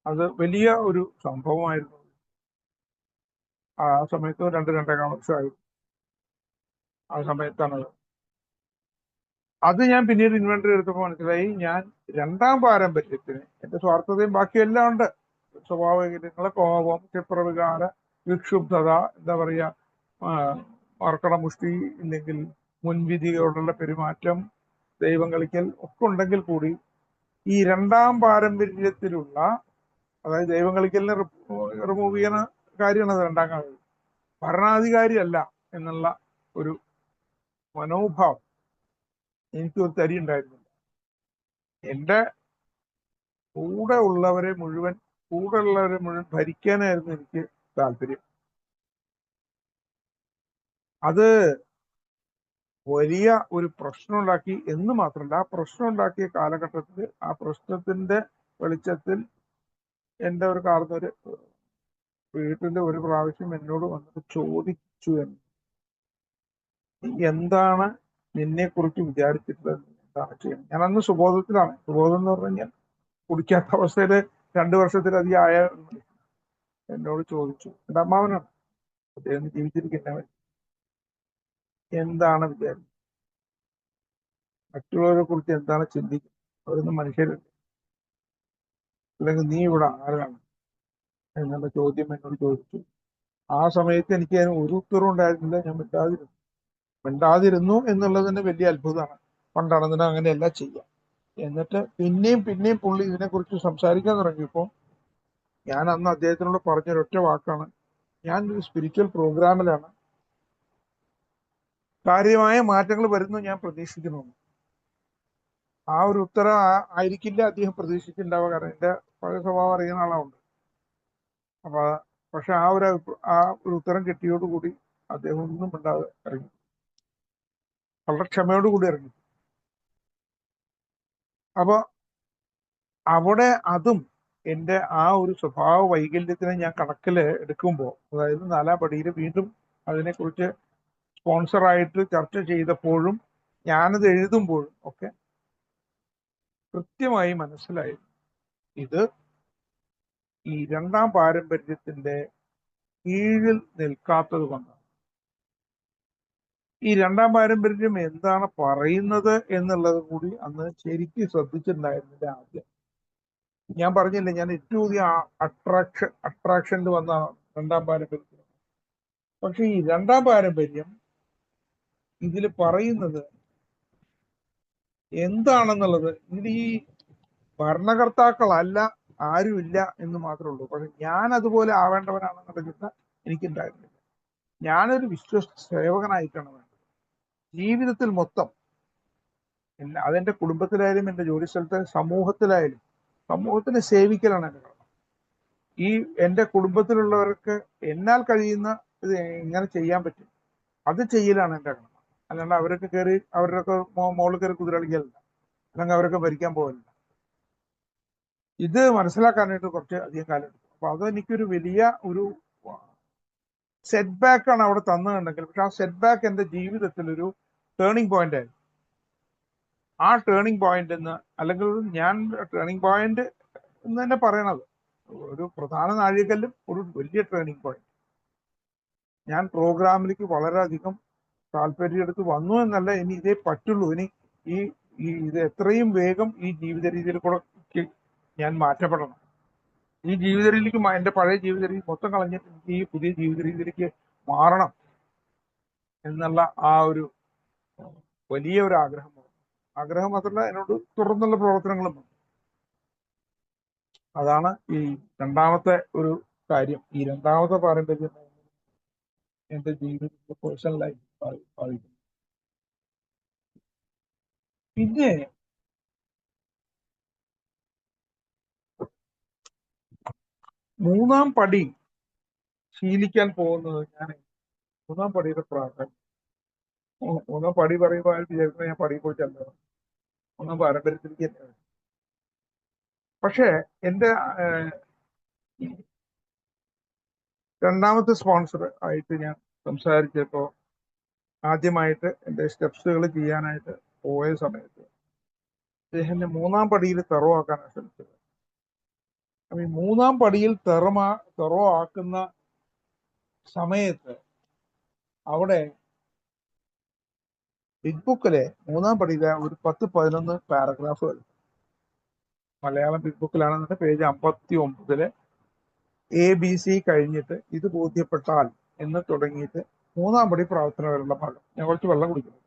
അത് വലിയ ഒരു സംഭവമായിരുന്നു. ആ സമയത്ത് 2-2.5 വർഷമായിരുന്നു. ആ സമയത്താണത്. അത് ഞാൻ പിന്നീട് ഇൻവെന്ററി എടുത്തപ്പോൾ മനസ്സിലായി ഞാൻ രണ്ടാം പാരമ്പര്യത്തിന് എന്റെ സ്വാർത്ഥതയും ബാക്കിയെല്ലാം ഉണ്ട്. സ്വഭാവ വൈകല്യങ്ങള്, കോപം, ക്ഷിപ്രവികാര, വിക്ഷുബ്ധത, എന്താ പറയാ, മർക്കടമുഷ്ടി, ഇല്ലെങ്കിൽ മുൻവിധിയോടുള്ള പെരുമാറ്റം, ദൈവം കളിക്കൽ ഒക്കെ ഉണ്ടെങ്കിൽ കൂടി ഈ രണ്ടാം പാരമ്പര്യത്തിലുള്ള, അതായത് ദൈവം കളിക്കലിനെ റിമൂവ് ചെയ്യുന്ന കാര്യമാണ് രണ്ടാം കാര്യം, ഭരണാധികാരി അല്ല എന്നുള്ള ഒരു മനോഭാവം എനിക്ക് ഒരു തരി ഉണ്ടായിരുന്നില്ല. എൻ്റെ കൂടെ ഉള്ളവരെ മുഴുവൻ ഭരിക്കാനായിരുന്നു എനിക്ക് താല്പര്യം. അത് വലിയ ഒരു പ്രശ്നം ഉണ്ടാക്കി എന്ന് മാത്രമല്ല, ആ പ്രശ്നം ഉണ്ടാക്കിയ കാലഘട്ടത്തിൽ ആ പ്രശ്നത്തിന്റെ വെളിച്ചത്തിൽ എൻ്റെ ഒരു കാർന്നൊരു വീട്ടിന്റെ ഒരു പ്രാവശ്യം എന്നോട് വന്നിട്ട് ചോദിച്ചു, എന്താണ് നിന്നെ കുറിച്ച് വിചാരിച്ചിട്ടുള്ളത്, എന്താണ് ചെയ്യുന്നത്. ഞാൻ അന്ന് സുബോധത്തിലാണ്. സുബോധം എന്ന് പറഞ്ഞു കഴിഞ്ഞാൽ കുടിക്കാത്ത അവസ്ഥയില് 2 വർഷത്തിലധികം ആയ എന്നോട് ചോദിച്ചു. എൻ്റെ അമ്മാവനാണ്, അദ്ദേഹം ജീവിച്ചിരിക്കുന്നവൻ, എന്താണ് വിചാരിച്ചത്, മറ്റുള്ളവരെ കുറിച്ച് എന്താണ് ചിന്തിക്കുന്നത്, അവരൊന്നും മനുഷ്യരല്ല, അല്ലെങ്കിൽ നീ ഇവിടെ ആരാണ് എന്നുള്ള ചോദ്യം എന്നോട് ചോദിച്ചു. ആ സമയത്ത് എനിക്ക് അതിന് ഒരു ഉത്തരവും ഉണ്ടായിരുന്നില്ല. ഞാൻ മിണ്ടാതിരുന്നു എന്നുള്ളത് തന്നെ വലിയ അത്ഭുതമാണ്. പണ്ടാണെന്നിട്ട് അങ്ങനെയല്ല ചെയ്യാം. എന്നിട്ട് പിന്നെയും പുള്ളി ഇതിനെക്കുറിച്ച് സംസാരിക്കാൻ തുടങ്ങിയപ്പോൾ ഞാൻ അന്ന് അദ്ദേഹത്തിനോട് പറഞ്ഞൊരൊറ്റ വാക്കാണ്, ഞാൻ ഒരു സ്പിരിച്വൽ പ്രോഗ്രാമിലാണ്, കാര്യമായ മാറ്റങ്ങൾ വരുന്നു ഞാൻ പ്രതീക്ഷിക്കുന്നു. ആ ഒരു ഉത്തരം ആയിരിക്കില്ല അദ്ദേഹം പ്രതീക്ഷിച്ചിട്ടുണ്ടാവുക. കാരണം എൻ്റെ പഴയ സ്വഭാവം അറിയുന്ന ആളാവുണ്ട്. അപ്പൊ പക്ഷെ ആ ഒരു ഉത്തരം കിട്ടിയോടുകൂടി അദ്ദേഹം ഒന്നും മിണ്ടാതെ ഇറങ്ങി, വളരെ ക്ഷമയോടുകൂടി ഇറങ്ങി. അപ്പൊ അവിടെ അതും എൻ്റെ ആ ഒരു സ്വഭാവ വൈകല്യത്തിനെ ഞാൻ കണക്കിൽ എടുക്കുമ്പോൾ, അതായത് 4-ാം പടിയിൽ വീണ്ടും അതിനെക്കുറിച്ച് സ്പോൺസറായിട്ട് ചർച്ച ചെയ്തപ്പോഴും ഞാനത് എഴുതുമ്പോഴും ഒക്കെ കൃത്യമായി മനസ്സിലായി, ഇത് ഈ രണ്ടാം പാരമ്പര്യത്തിന്റെ കീഴിൽ നിൽക്കാത്തത് കൊണ്ടാണ്. ഈ രണ്ടാം പാരമ്പര്യം എന്താണ് പറയുന്നത് എന്നുള്ളത് കൂടി അന്ന് ശരിക്കും ശ്രദ്ധിച്ചിട്ടുണ്ടായിരുന്നില്ല. ആദ്യം ഞാൻ പറഞ്ഞില്ലേ, ഞാൻ ഏറ്റവും അധികം അട്രാക്ഷനിൽ വന്ന രണ്ടാം പാരമ്പര്യത്തിന്. പക്ഷെ ഈ രണ്ടാം പാരമ്പര്യം ഇതിൽ പറയുന്നത് എന്താണെന്നുള്ളത്, ഇതിൽ ഈ ഭരണകർത്താക്കളല്ല ആരുമില്ല എന്ന് മാത്രമേ ഉള്ളൂ. പക്ഷെ ഞാൻ അതുപോലെ ആവേണ്ടവനാണെന്നുള്ള ചിന്ത എനിക്കുണ്ടായിരുന്നില്ല. ഞാനൊരു വിശ്വസ്ത സേവകനായിട്ടാണ് വേണ്ടത്. ജീവിതത്തിൽ മൊത്തം അതെന്റെ കുടുംബത്തിലായാലും എൻ്റെ ജോലി സ്ഥലത്തെ സമൂഹത്തിലായാലും സമൂഹത്തിനെ സേവിക്കലാണ് എൻ്റെ കടമ. ഈ എൻ്റെ കുടുംബത്തിലുള്ളവർക്ക് എന്നാൽ കഴിയുന്ന ഇത് എങ്ങനെ ചെയ്യാൻ പറ്റും അത് ചെയ്യലാണ് എൻ്റെ കടമ. അല്ലാണ്ട് അവരൊക്കെ കയറി അവരുടെയൊക്കെ മോളിൽ കയറി കുതിര കളിക്കലല്ല, അല്ലെങ്കിൽ അവരൊക്കെ ഭരിക്കാൻ പോകലില്ല. ഇത് മനസ്സിലാക്കാനായിട്ട് കുറച്ച് അധികം കാലം എടുക്കും. അപ്പൊ അതെനിക്കൊരു വലിയ ഒരു സെറ്റ് ബാക്ക് ആണ് അവിടെ തന്നതുണ്ടെങ്കിൽ, പക്ഷെ ആ സെറ്റ് ബാക്ക് എൻ്റെ ജീവിതത്തിൽ ഒരു ടേണിംഗ് പോയിന്റ് ആയിരുന്നു. ആ ടേണിംഗ് പോയിന്റ് എന്ന്, അല്ലെങ്കിൽ ഞാൻ ടേണിംഗ് പോയിന്റ് എന്ന് തന്നെ പറയണത്, ഒരു പ്രധാന നാഴികല്ലും ഒരു വലിയ ടേണിംഗ് പോയിന്റ്. ഞാൻ പ്രോഗ്രാമിലേക്ക് വളരെയധികം താല്പര്യം എടുത്ത് വന്നു എന്നല്ല, ഇനി ഇതേ പറ്റുള്ളൂ, ഇനി ഇത് എത്രയും വേഗം ഈ ജീവിത രീതിയിൽ കൂടെ ഞാൻ മാറ്റപ്പെടണം. ഈ ജീവിത രീതിക്ക് എൻ്റെ പഴയ ജീവിത രീതി മൊത്തം കളഞ്ഞിട്ട് ഈ പുതിയ ജീവിത രീതിയിലേക്ക് മാറണം എന്നുള്ള ആ ഒരു വലിയ ഒരു ആഗ്രഹം മാത്രമല്ല, എന്നോട് തുടർന്നുള്ള പ്രവർത്തനങ്ങളും. അതാണ് ഈ രണ്ടാമത്തെ ഒരു കാര്യം. ഈ രണ്ടാമത്തെ പാരമ്പര്യം എന്റെ ജീവിതത്തിലെ പേഴ്സണൽ ലൈഫ് ബാധിക്കും. പിന്നെ മൂന്നാം പടി ശീലിക്കാൻ പോകുന്നത്, ഞാൻ മൂന്നാം പടിയുടെ പ്രാധാന്യം. മൂന്നാം പടി പറയുമ്പോൾ വിചാരിക്കുന്നത് ഞാൻ പടിയെ കുറിച്ചല്ല, മൂന്നാം പാരമ്പര്യത്തിലേക്ക് തന്നെ. പക്ഷേ എൻ്റെ രണ്ടാമത്തെ സ്പോൺസർ ആയിട്ട് ഞാൻ സംസാരിച്ചപ്പോൾ ആദ്യമായിട്ട് എൻ്റെ സ്റ്റെപ്സുകൾ ചെയ്യാനായിട്ട് പോയ സമയത്ത് അദ്ദേഹം മൂന്നാം പടിയിൽ തെറവാക്കാനാണ് ശ്രമിച്ചത്. അപ്പൊ ഈ മൂന്നാം പടിയിൽ തെറോ ആക്കുന്ന സമയത്ത് അവിടെ ബിഗ് ബുക്കിലെ മൂന്നാം പടിയിലെ ഒരു 10-11 പാരഗ്രാഫുകൾ, മലയാളം ബിഗ് ബുക്കിലാണെന്നുണ്ട്, പേജ് 59 ABC കഴിഞ്ഞിട്ട് ഇത് ബോധ്യപ്പെട്ടാൽ എന്ന് തുടങ്ങിയിട്ട് മൂന്നാം പടി പ്രവർത്തനം വരെയുള്ള ഭാഗം. ഞാൻ കുറച്ച് വെള്ളം കുടിക്കുന്നു.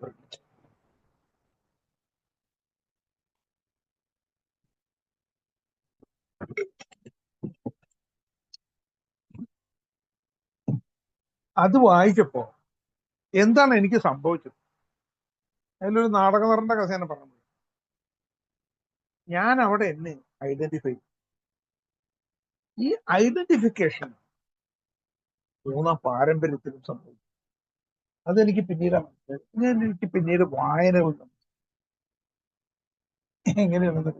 അത് വായിച്ചപ്പോ എന്താണ് എനിക്ക് സംഭവിച്ചത്? അതിലൊരു നാടകനടന്റെ കഥ ഞാൻ പറഞ്ഞു. ഞാൻ അവിടെ എന്നെ ഐഡന്റിഫൈ, ഈ ഐഡന്റിഫിക്കേഷൻ മൂന്നാം പാരമ്പര്യത്തിലും സംഭവിച്ചു. അതെനിക്ക് പിന്നീട് വായനകൾ എങ്ങനെയാണെന്ന്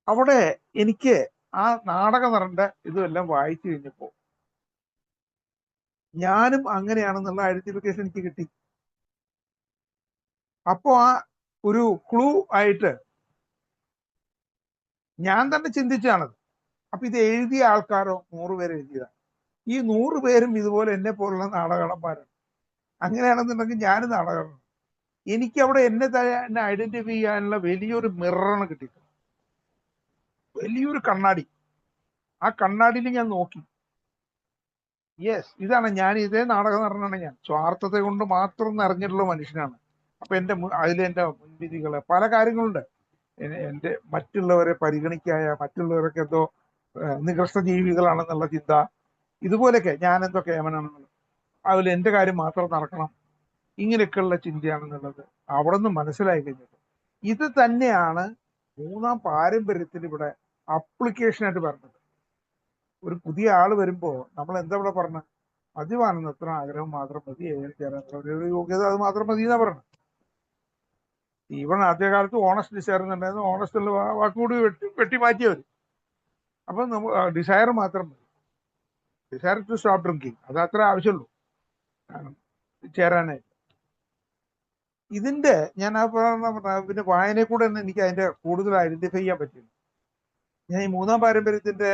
അവിടെ എനിക്ക് ആ നാടക നടന്റെ ഇതെല്ലാം വായിച്ചു കഴിഞ്ഞപ്പോ ഞാനും അങ്ങനെയാണെന്നുള്ള ഐഡന്റിഫിക്കേഷൻ എനിക്ക് കിട്ടി. അപ്പോ ആ ഒരു ക്ലൂ ആയിട്ട് ഞാൻ തന്നെ ചിന്തിച്ചാണത്. അപ്പൊ ഇത് എഴുതിയ ആൾക്കാരോ 100 പേര് എഴുതിയതാണ്. ഈ 100 പേരും ഇതുപോലെ എന്നെ പോലുള്ള നാടകടന്മാരാണ്. അങ്ങനെയാണെന്നുണ്ടെങ്കിൽ ഞാനും നാടകമാണ്. എനിക്ക് അവിടെ എന്നെ ഐഡന്റിഫൈ ചെയ്യാനുള്ള വലിയൊരു മിററാണ് കിട്ടിയത്, വലിയൊരു കണ്ണാടി. ആ കണ്ണാടിയിൽ ഞാൻ നോക്കി, യെസ്, ഇതാണ് ഞാൻ. ഇതേ നാടകം നടനാണ് ഞാൻ. സ്വാർത്ഥത കൊണ്ട് മാത്രം നിറഞ്ഞിട്ടുള്ള മനുഷ്യനാണ്. അപ്പൊ അതിലെന്റെ മുൻവിധികള് പല കാര്യങ്ങളുണ്ട്. എന്റെ മറ്റുള്ളവരെ പരിഗണിക്കായ, മറ്റുള്ളവരൊക്കെ എന്തോ നികൃഷ്ട ജീവികളാണെന്നുള്ള ചിന്ത, ഇതുപോലെയൊക്കെ ഞാൻ എന്തോ കേമനാണെന്നുള്ളത്, അതിൽ എന്റെ കാര്യം മാത്രം നടക്കണം, ഇങ്ങനെയൊക്കെയുള്ള ചിന്തയാണെന്നുള്ളത് അവിടെ നിന്ന് മനസ്സിലായി കഴിഞ്ഞത്. ഇത് തന്നെയാണ് മൂന്നാം പാരമ്പര്യത്തിൽ ഇവിടെ അപ്ലിക്കേഷനായിട്ട് പറഞ്ഞത്. ഒരു പുതിയ ആള് വരുമ്പോ നമ്മൾ എന്താ ഇവിടെ പറഞ്ഞ, മദ്യപാനം എത്ര ആഗ്രഹം മാത്രം മതി, ഒരു യോഗ്യത അത് മാത്രം മതി എന്നാ പറഞ്ഞത്. ഈവൺ ആദ്യകാലത്ത് ഓണസ്റ്റ് ഡിസയർ എന്നുണ്ടായിരുന്നു. ഓണസ്റ്റ് ഉള്ള വാക്കുകൂടി വെട്ടി മാറ്റിയവർ. അപ്പൊ ഡിസയർ മാത്രം മതി, ഡിസയർ ടു സ്റ്റോപ്പ് ഡ്രിങ്കിങ്, അത് അത്ര ആവശ്യമുള്ളൂ ചേരാനായിട്ട്. ഇതിന്റെ ഞാൻ ആ പിന്നെ വായനയെ കൂടെ തന്നെ എനിക്ക് അതിന്റെ കൂടുതൽ ഐഡന്റിഫൈ ചെയ്യാൻ പറ്റില്ല. ഞാൻ ഈ മൂന്നാം പാരമ്പര്യത്തിന്റെ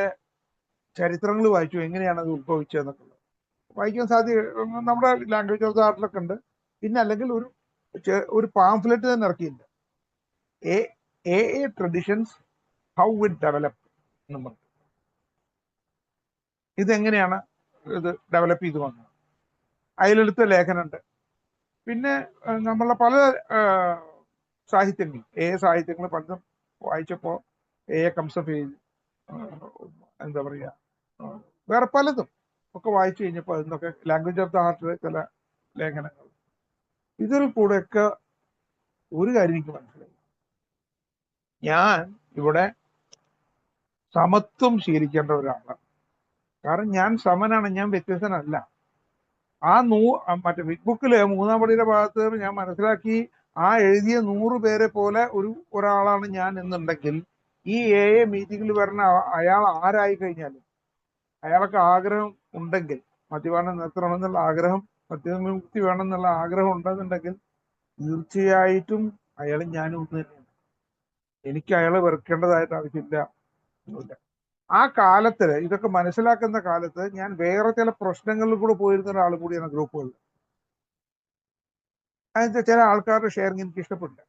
ചരിത്രങ്ങൾ വായിച്ചു, എങ്ങനെയാണ് അത് ഉത്ഭവിച്ചതെന്നുള്ളത് വായിക്കാൻ നമ്മുടെ ലാംഗ്വേജ് ഓഫ് ദ ആർട്ടിലൊക്കെ ഉണ്ട്. പിന്നെ അല്ലെങ്കിൽ ഒരു പാംഫ്ലെറ്റ് തന്നെ ഇറക്കിയിട്ടുണ്ട്, A traditions how it develop എന്ന് പറഞ്ഞു. ഇതെങ്ങനെയാണ് ഇത് ഡെവലപ്പ് ചെയ്ത് വന്നത്. അതിലെടുത്ത ലേഖനമുണ്ട്. പിന്നെ നമ്മളെ പല സാഹിത്യങ്ങൾ, സാഹിത്യങ്ങൾ പലതും വായിച്ചപ്പോൾ കംസഫ് എന്താ പറയുക, വേറെ പലതും ഒക്കെ വായിച്ചു കഴിഞ്ഞപ്പോൾ അതിന്നൊക്കെ ലാംഗ്വേജ് ഓഫ് ദ ആർട്ടിലെ ചില ലേഖനങ്ങൾ, ഇതിൽ കൂടെയൊക്കെ ഒരു കാര്യം എനിക്ക് മനസ്സിലായി. ഞാൻ ഇവിടെ സമത്വം ശീലിക്കേണ്ട ഒരാളാണ്. കാരണം ഞാൻ സമനാണ്, ഞാൻ വ്യത്യസ്തനല്ല. ആ മറ്റേ ബിഗ് ബുക്കില് 3-ാം പടിയുടെ ഭാഗത്ത് ഞാൻ മനസ്സിലാക്കി, ആ എഴുതിയ 100 പേരെ പോലെ ഒരാളാണ് ഞാൻ എന്നുണ്ടെങ്കിൽ, ഈ മീറ്റിംഗിൽ വരുന്ന അയാൾ ആരായി കഴിഞ്ഞാലും അയാൾക്ക് ആഗ്രഹം ഉണ്ടെങ്കിൽ, മദ്യപാനം നിർത്തണമെന്നുള്ള ആഗ്രഹം, മദ്യമുക്തി വേണമെന്നുള്ള ആഗ്രഹം ഉണ്ടെന്നുണ്ടെങ്കിൽ തീർച്ചയായിട്ടും അയാൾ ഞാനും ഒന്ന് തന്നെയാണ്. എനിക്ക് അയാളെ വെറുക്കേണ്ടതായിട്ട് ആവശ്യമില്ല. ആ കാലത്ത്, ഇതൊക്കെ മനസ്സിലാക്കുന്ന കാലത്ത് ഞാൻ വേറെ ചില പ്രശ്നങ്ങളിൽ കൂടെ പോയിരുന്ന ഒരാൾ കൂടിയാണ് ഗ്രൂപ്പുകളിൽ. അതിന്റെ ചില ആൾക്കാരുടെ ഷെയറിങ് എനിക്ക് ഇഷ്ടപ്പെട്ടില്ല.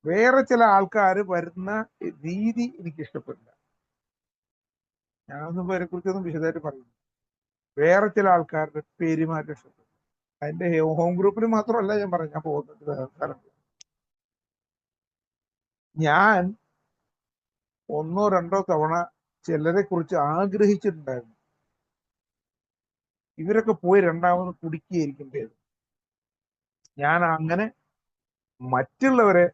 വേറെ ചില ആൾക്കാർ വരുന്ന രീതി എനിക്ക് ഇഷ്ടപ്പെട്ടില്ല. ഞാനൊന്നും അവരെ കുറിച്ചൊന്നും വിശദമായിട്ട് പറയുന്നു. വേറെ ചില ആൾക്കാരുടെ പെരുമാറ്റം ഇഷ്ടപ്പെട്ടു. അതിന്റെ ഹോം ഗ്രൂപ്പിന് മാത്രമല്ല ഞാൻ പറഞ്ഞു, ഞാൻ പോകുന്നത് ഞാൻ 1-2 തവണ ചിലരെ കുറിച്ച് ആഗ്രഹിച്ചിട്ടുണ്ടായിരുന്നു, ഇവരൊക്കെ പോയി രണ്ടാമത് കുടിക്കുകയായിരിക്കും. ഞാൻ അങ്ങനെ മറ്റുള്ളവരെ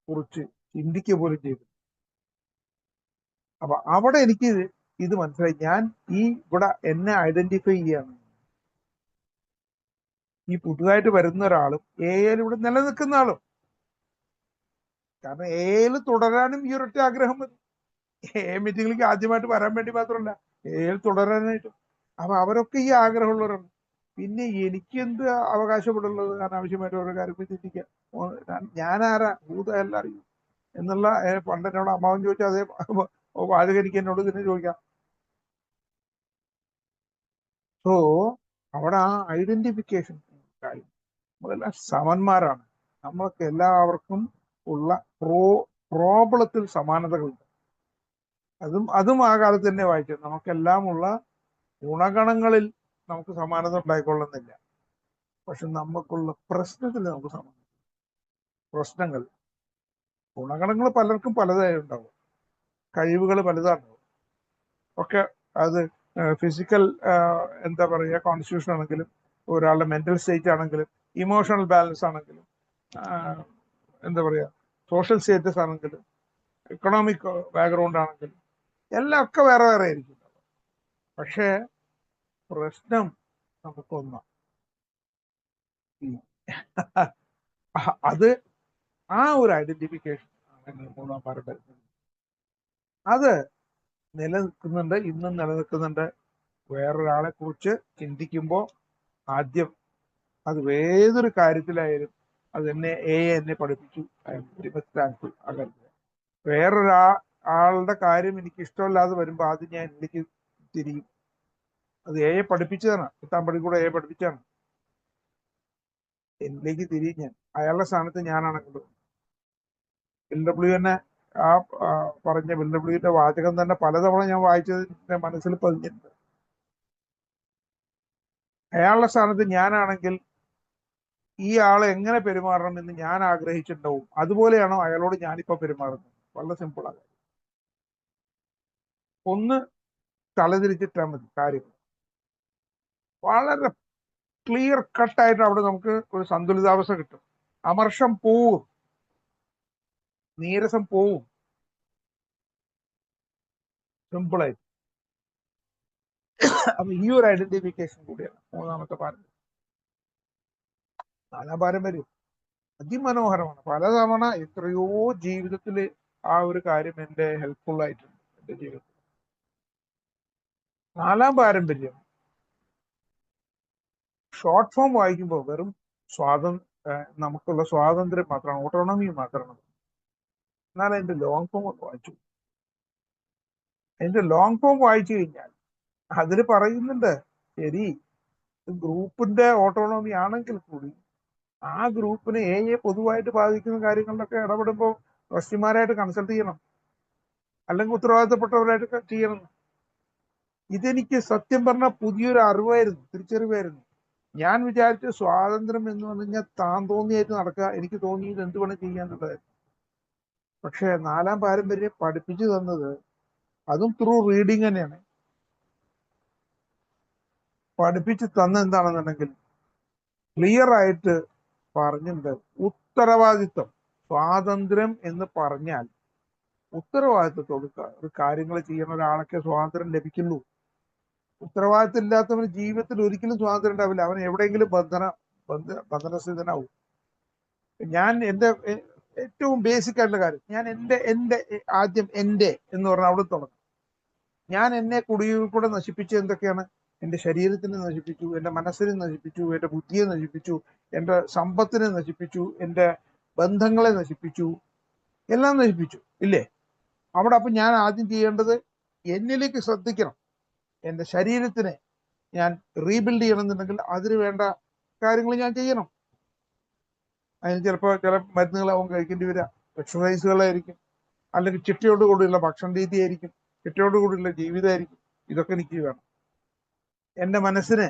കുറിച്ച് ചിന്തിക്കുക പോലും ചെയ്തു. അപ്പൊ അവിടെ എനിക്ക് ഇത് മനസ്സിലായി. ഞാൻ ഇവിടെ എന്നെ ഐഡന്റിഫൈ ചെയ്യാണ്. ഈ പുതുതായിട്ട് വരുന്ന ഒരാളും ഇവിടെ നിലനിൽക്കുന്ന ആളും. കാരണം തുടരാനും ഈ ഒരൊറ്റ ആഗ്രഹം മതി. മീറ്റിംഗിലേക്ക് ആദ്യമായിട്ട് വരാൻ വേണ്ടി മാത്രമല്ല, തുടരാനായിട്ടും. അപ്പൊ അവരൊക്കെ ഈ ആഗ്രഹമുള്ളവരാണ്. പിന്നെ എനിക്ക് എന്ത് അവകാശപ്പെടുള്ളത്? അനാവശ്യമായിട്ട് ഓരോ കാര്യങ്ങൾ ചിന്തിക്കുക. ഞാനാരാ, ഭൂതമല്ല അറിയും എന്നുള്ള പണ്ട് എന്നോട് അമ്മാവൻ ചോദിച്ചാൽ അതേ വാചകം എനിക്ക് എന്നോട് തന്നെ ചോദിക്കാം. സോ അവിടെ ആ ഐഡന്റിഫിക്കേഷൻ കാര്യം, നമ്മളെല്ലാം സമന്മാരാണ്. നമ്മൾക്ക് എല്ലാവർക്കും ഉള്ള പ്രോബ്ലത്തിൽ സമാനതകളുണ്ട്. അതും ആ കാലത്ത് തന്നെ വായിച്ചു. നമുക്കെല്ലാം ഉള്ള ഗുണഗണങ്ങളിൽ നമുക്ക് സമാനത ഉണ്ടായിക്കൊള്ളുന്നില്ല. പക്ഷെ നമുക്കുള്ള പ്രശ്നത്തിൽ നമുക്ക് സമാനം. പ്രശ്നങ്ങൾ, ഗുണഗണങ്ങൾ പലർക്കും പലതായി ഉണ്ടാവും, കഴിവുകൾ പലതാണ്ടാവും. ഒക്കെ അത് ഫിസിക്കൽ എന്താ പറയുക കോൺസ്റ്റിറ്റ്യൂഷൻ ആണെങ്കിലും, ഒരാളുടെ മെന്റൽ സ്റ്റേറ്റ് ആണെങ്കിലും, ഇമോഷണൽ ബാലൻസ് ആണെങ്കിലും, എന്താ പറയുക സോഷ്യൽ സ്റ്റേറ്റസ് ആണെങ്കിലും, എക്കണോമിക് ബാക്ക്ഗ്രൗണ്ട് ആണെങ്കിലും, എല്ലാം ഒക്കെ വേറെ വേറെ ആയിരിക്കും. പക്ഷേ പ്രശ്നം നമുക്കൊന്നാണ്. അത് ആ ഒരു ഐഡന്റിഫിക്കേഷൻ ആണ് 3-ാം പാരമ്പര്യം. അത് നിലനിൽക്കുന്നുണ്ട്, ഇന്നും നിലനിൽക്കുന്നുണ്ട്. വേറൊരാളെ കുറിച്ച് ചിന്തിക്കുമ്പോൾ ആദ്യം അത് ഏതൊരു കാര്യത്തിലായാലും അത് എന്നെ പഠിപ്പിച്ചു. വേറൊരാളുടെ കാര്യം എനിക്ക് ഇഷ്ടമല്ലാതെ വരുമ്പോൾ ആദ്യം ഞാൻ എനിക്ക് തിരിയും. അത് പഠിപ്പിച്ചതാണ്, 10-ാം പടി കൂടെ പഠിപ്പിച്ചാണ്. എന്നിലേക്ക് തിരിയും ഞാൻ. അയാളുടെ സ്ഥാനത്ത് ഞാനാണെങ്കിലും LW തന്നെ പറഞ്ഞ LWന്റെ വാചകം തന്നെ പലതവണ ഞാൻ വായിച്ചതിന്റെ മനസ്സിൽ പതിഞ്ഞിട്ടുണ്ട്. അയാളുടെ സ്ഥാനത്ത് ഞാനാണെങ്കിൽ ഈ ആളെ എങ്ങനെ പെരുമാറണം എന്ന് ഞാൻ ആഗ്രഹിച്ചിട്ടുണ്ടാവും. അതുപോലെയാണോ അയാളോട് ഞാനിപ്പോ പെരുമാറുന്നത്? വളരെ സിമ്പിളാണ്. ഒന്ന് തലതിരിച്ചിട്ടാൽ മതി കാര്യങ്ങൾ. വളരെ ക്ലിയർ കട്ടായിട്ട് അവിടെ നമുക്ക് ഒരു സന്തുലിതാവസ്ഥ കിട്ടും. അമർഷം പോവും, നീരസം പോവും, സിമ്പിളായിട്ട്. അപ്പൊ ഈ ഒരു ഐഡന്റിഫിക്കേഷൻ കൂടിയാണ് 3-ാമത്തെ പാരമ്പര്യം. 4-ാം പാരമ്പര്യം അതിമനോഹരമാണ്. പലതവണ എത്രയോ ജീവിതത്തിൽ ആ ഒരു കാര്യം എന്റെ ഹെൽപ്ഫുൾ ആയിട്ടുണ്ട് എന്റെ ജീവിതത്തിൽ. 4-ാം പാരമ്പര്യം ഷോർട്ട് ഫോം വായിക്കുമ്പോൾ വെറും നമുക്കുള്ള സ്വാതന്ത്ര്യം മാത്രമാണ്, ഓട്ടോണമി മാത്രമാണ്. എന്നാൽ അതിന്റെ ലോങ് ഫോം ഒക്കെ വായിച്ചു. അതിന്റെ ലോങ് ഫോം വായിച്ചു കഴിഞ്ഞാൽ അതിൽ പറയുന്നുണ്ട്, ശരി ഗ്രൂപ്പിന്റെ ഓട്ടോണമി ആണെങ്കിൽ കൂടി ആ ഗ്രൂപ്പിനെ പൊതുവായിട്ട് ബാധിക്കുന്ന കാര്യങ്ങളിലൊക്കെ ഇടപെടുമ്പോൾ ട്രസ്റ്റിമാരായിട്ട് കൺസൾട്ട് ചെയ്യണം, അല്ലെങ്കിൽ ഉത്തരവാദിത്തപ്പെട്ടവരായിട്ട് ചെയ്യണം. ഇതെനിക്ക് സത്യം പറഞ്ഞാൽ പുതിയൊരു അറിവായിരുന്നു, തിരിച്ചറിവായിരുന്നു. ഞാൻ വിചാരിച്ച സ്വാതന്ത്ര്യം എന്ന് പറഞ്ഞു കഴിഞ്ഞാൽ താൻ തോന്നിയായിട്ട് നടക്കുക, എനിക്ക് തോന്നിയത് എന്ത് വേണം ചെയ്യാന്നുള്ളതായിരുന്നു. പക്ഷെ 4-ാം പാരമ്പര്യം പഠിപ്പിച്ചു തന്നത്, അതും ത്രൂ റീഡിങ് തന്നെയാണ് പഠിപ്പിച്ചു തന്ന. എന്താണെന്നുണ്ടെങ്കിൽ ക്ലിയർ ആയിട്ട് പറഞ്ഞിട്ടുണ്ട്, ഉത്തരവാദിത്വം. സ്വാതന്ത്ര്യം എന്ന് പറഞ്ഞാൽ ഉത്തരവാദിത്വത്തോട് കാര്യങ്ങൾ ചെയ്യുന്ന ഒരാളൊക്കെ സ്വാതന്ത്ര്യം ലഭിക്കുള്ളൂ. ഉത്തരവാദിത്വം ഇല്ലാത്തവന് ജീവിതത്തിൽ ഒരിക്കലും സ്വാതന്ത്ര്യം ഉണ്ടാവില്ല. അവൻ എവിടെയെങ്കിലും ബന്ധനസ്ഥിതനാവും. ഞാൻ എൻ്റെ ഏറ്റവും ബേസിക് ആയിട്ടുള്ള കാര്യം, ഞാൻ എൻ്റെ ആദ്യം എൻ്റെ എന്ന് പറഞ്ഞാൽ അവിടെ തുടങ്ങും. ഞാൻ എന്നെ കുടിയിൽ കൂടെ നശിപ്പിച്ച് എന്തൊക്കെയാണ്? എൻ്റെ ശരീരത്തിനെ നശിപ്പിച്ചു, എൻ്റെ മനസ്സിനെ നശിപ്പിച്ചു, എൻ്റെ ബുദ്ധിയെ നശിപ്പിച്ചു, എൻ്റെ സമ്പത്തിനെ നശിപ്പിച്ചു, എൻ്റെ ബന്ധങ്ങളെ നശിപ്പിച്ചു, എല്ലാം നശിപ്പിച്ചു, ഇല്ലേ? അവിടെ അപ്പൊ ഞാൻ ആദ്യം ചെയ്യേണ്ടത് എന്നിലേക്ക് ശ്രദ്ധിക്കണം. എൻ്റെ ശരീരത്തിനെ ഞാൻ റീബിൽഡ് ചെയ്യണമെന്നുണ്ടെങ്കിൽ അതിന് വേണ്ട കാര്യങ്ങൾ ഞാൻ ചെയ്യണം. അതിന് ചിലപ്പോൾ ചില മരുന്നുകളാവും കഴിക്കേണ്ടി വരിക, എക്സസൈസുകളായിരിക്കും, അല്ലെങ്കിൽ ചിട്ടയോട് കൂടിയുള്ള ഭക്ഷണ രീതിയായിരിക്കും, ചിട്ടയോട് കൂടിയുള്ള ജീവിതമായിരിക്കും. ഇതൊക്കെ എനിക്ക് വേണം. എൻ്റെ മനസ്സിനെ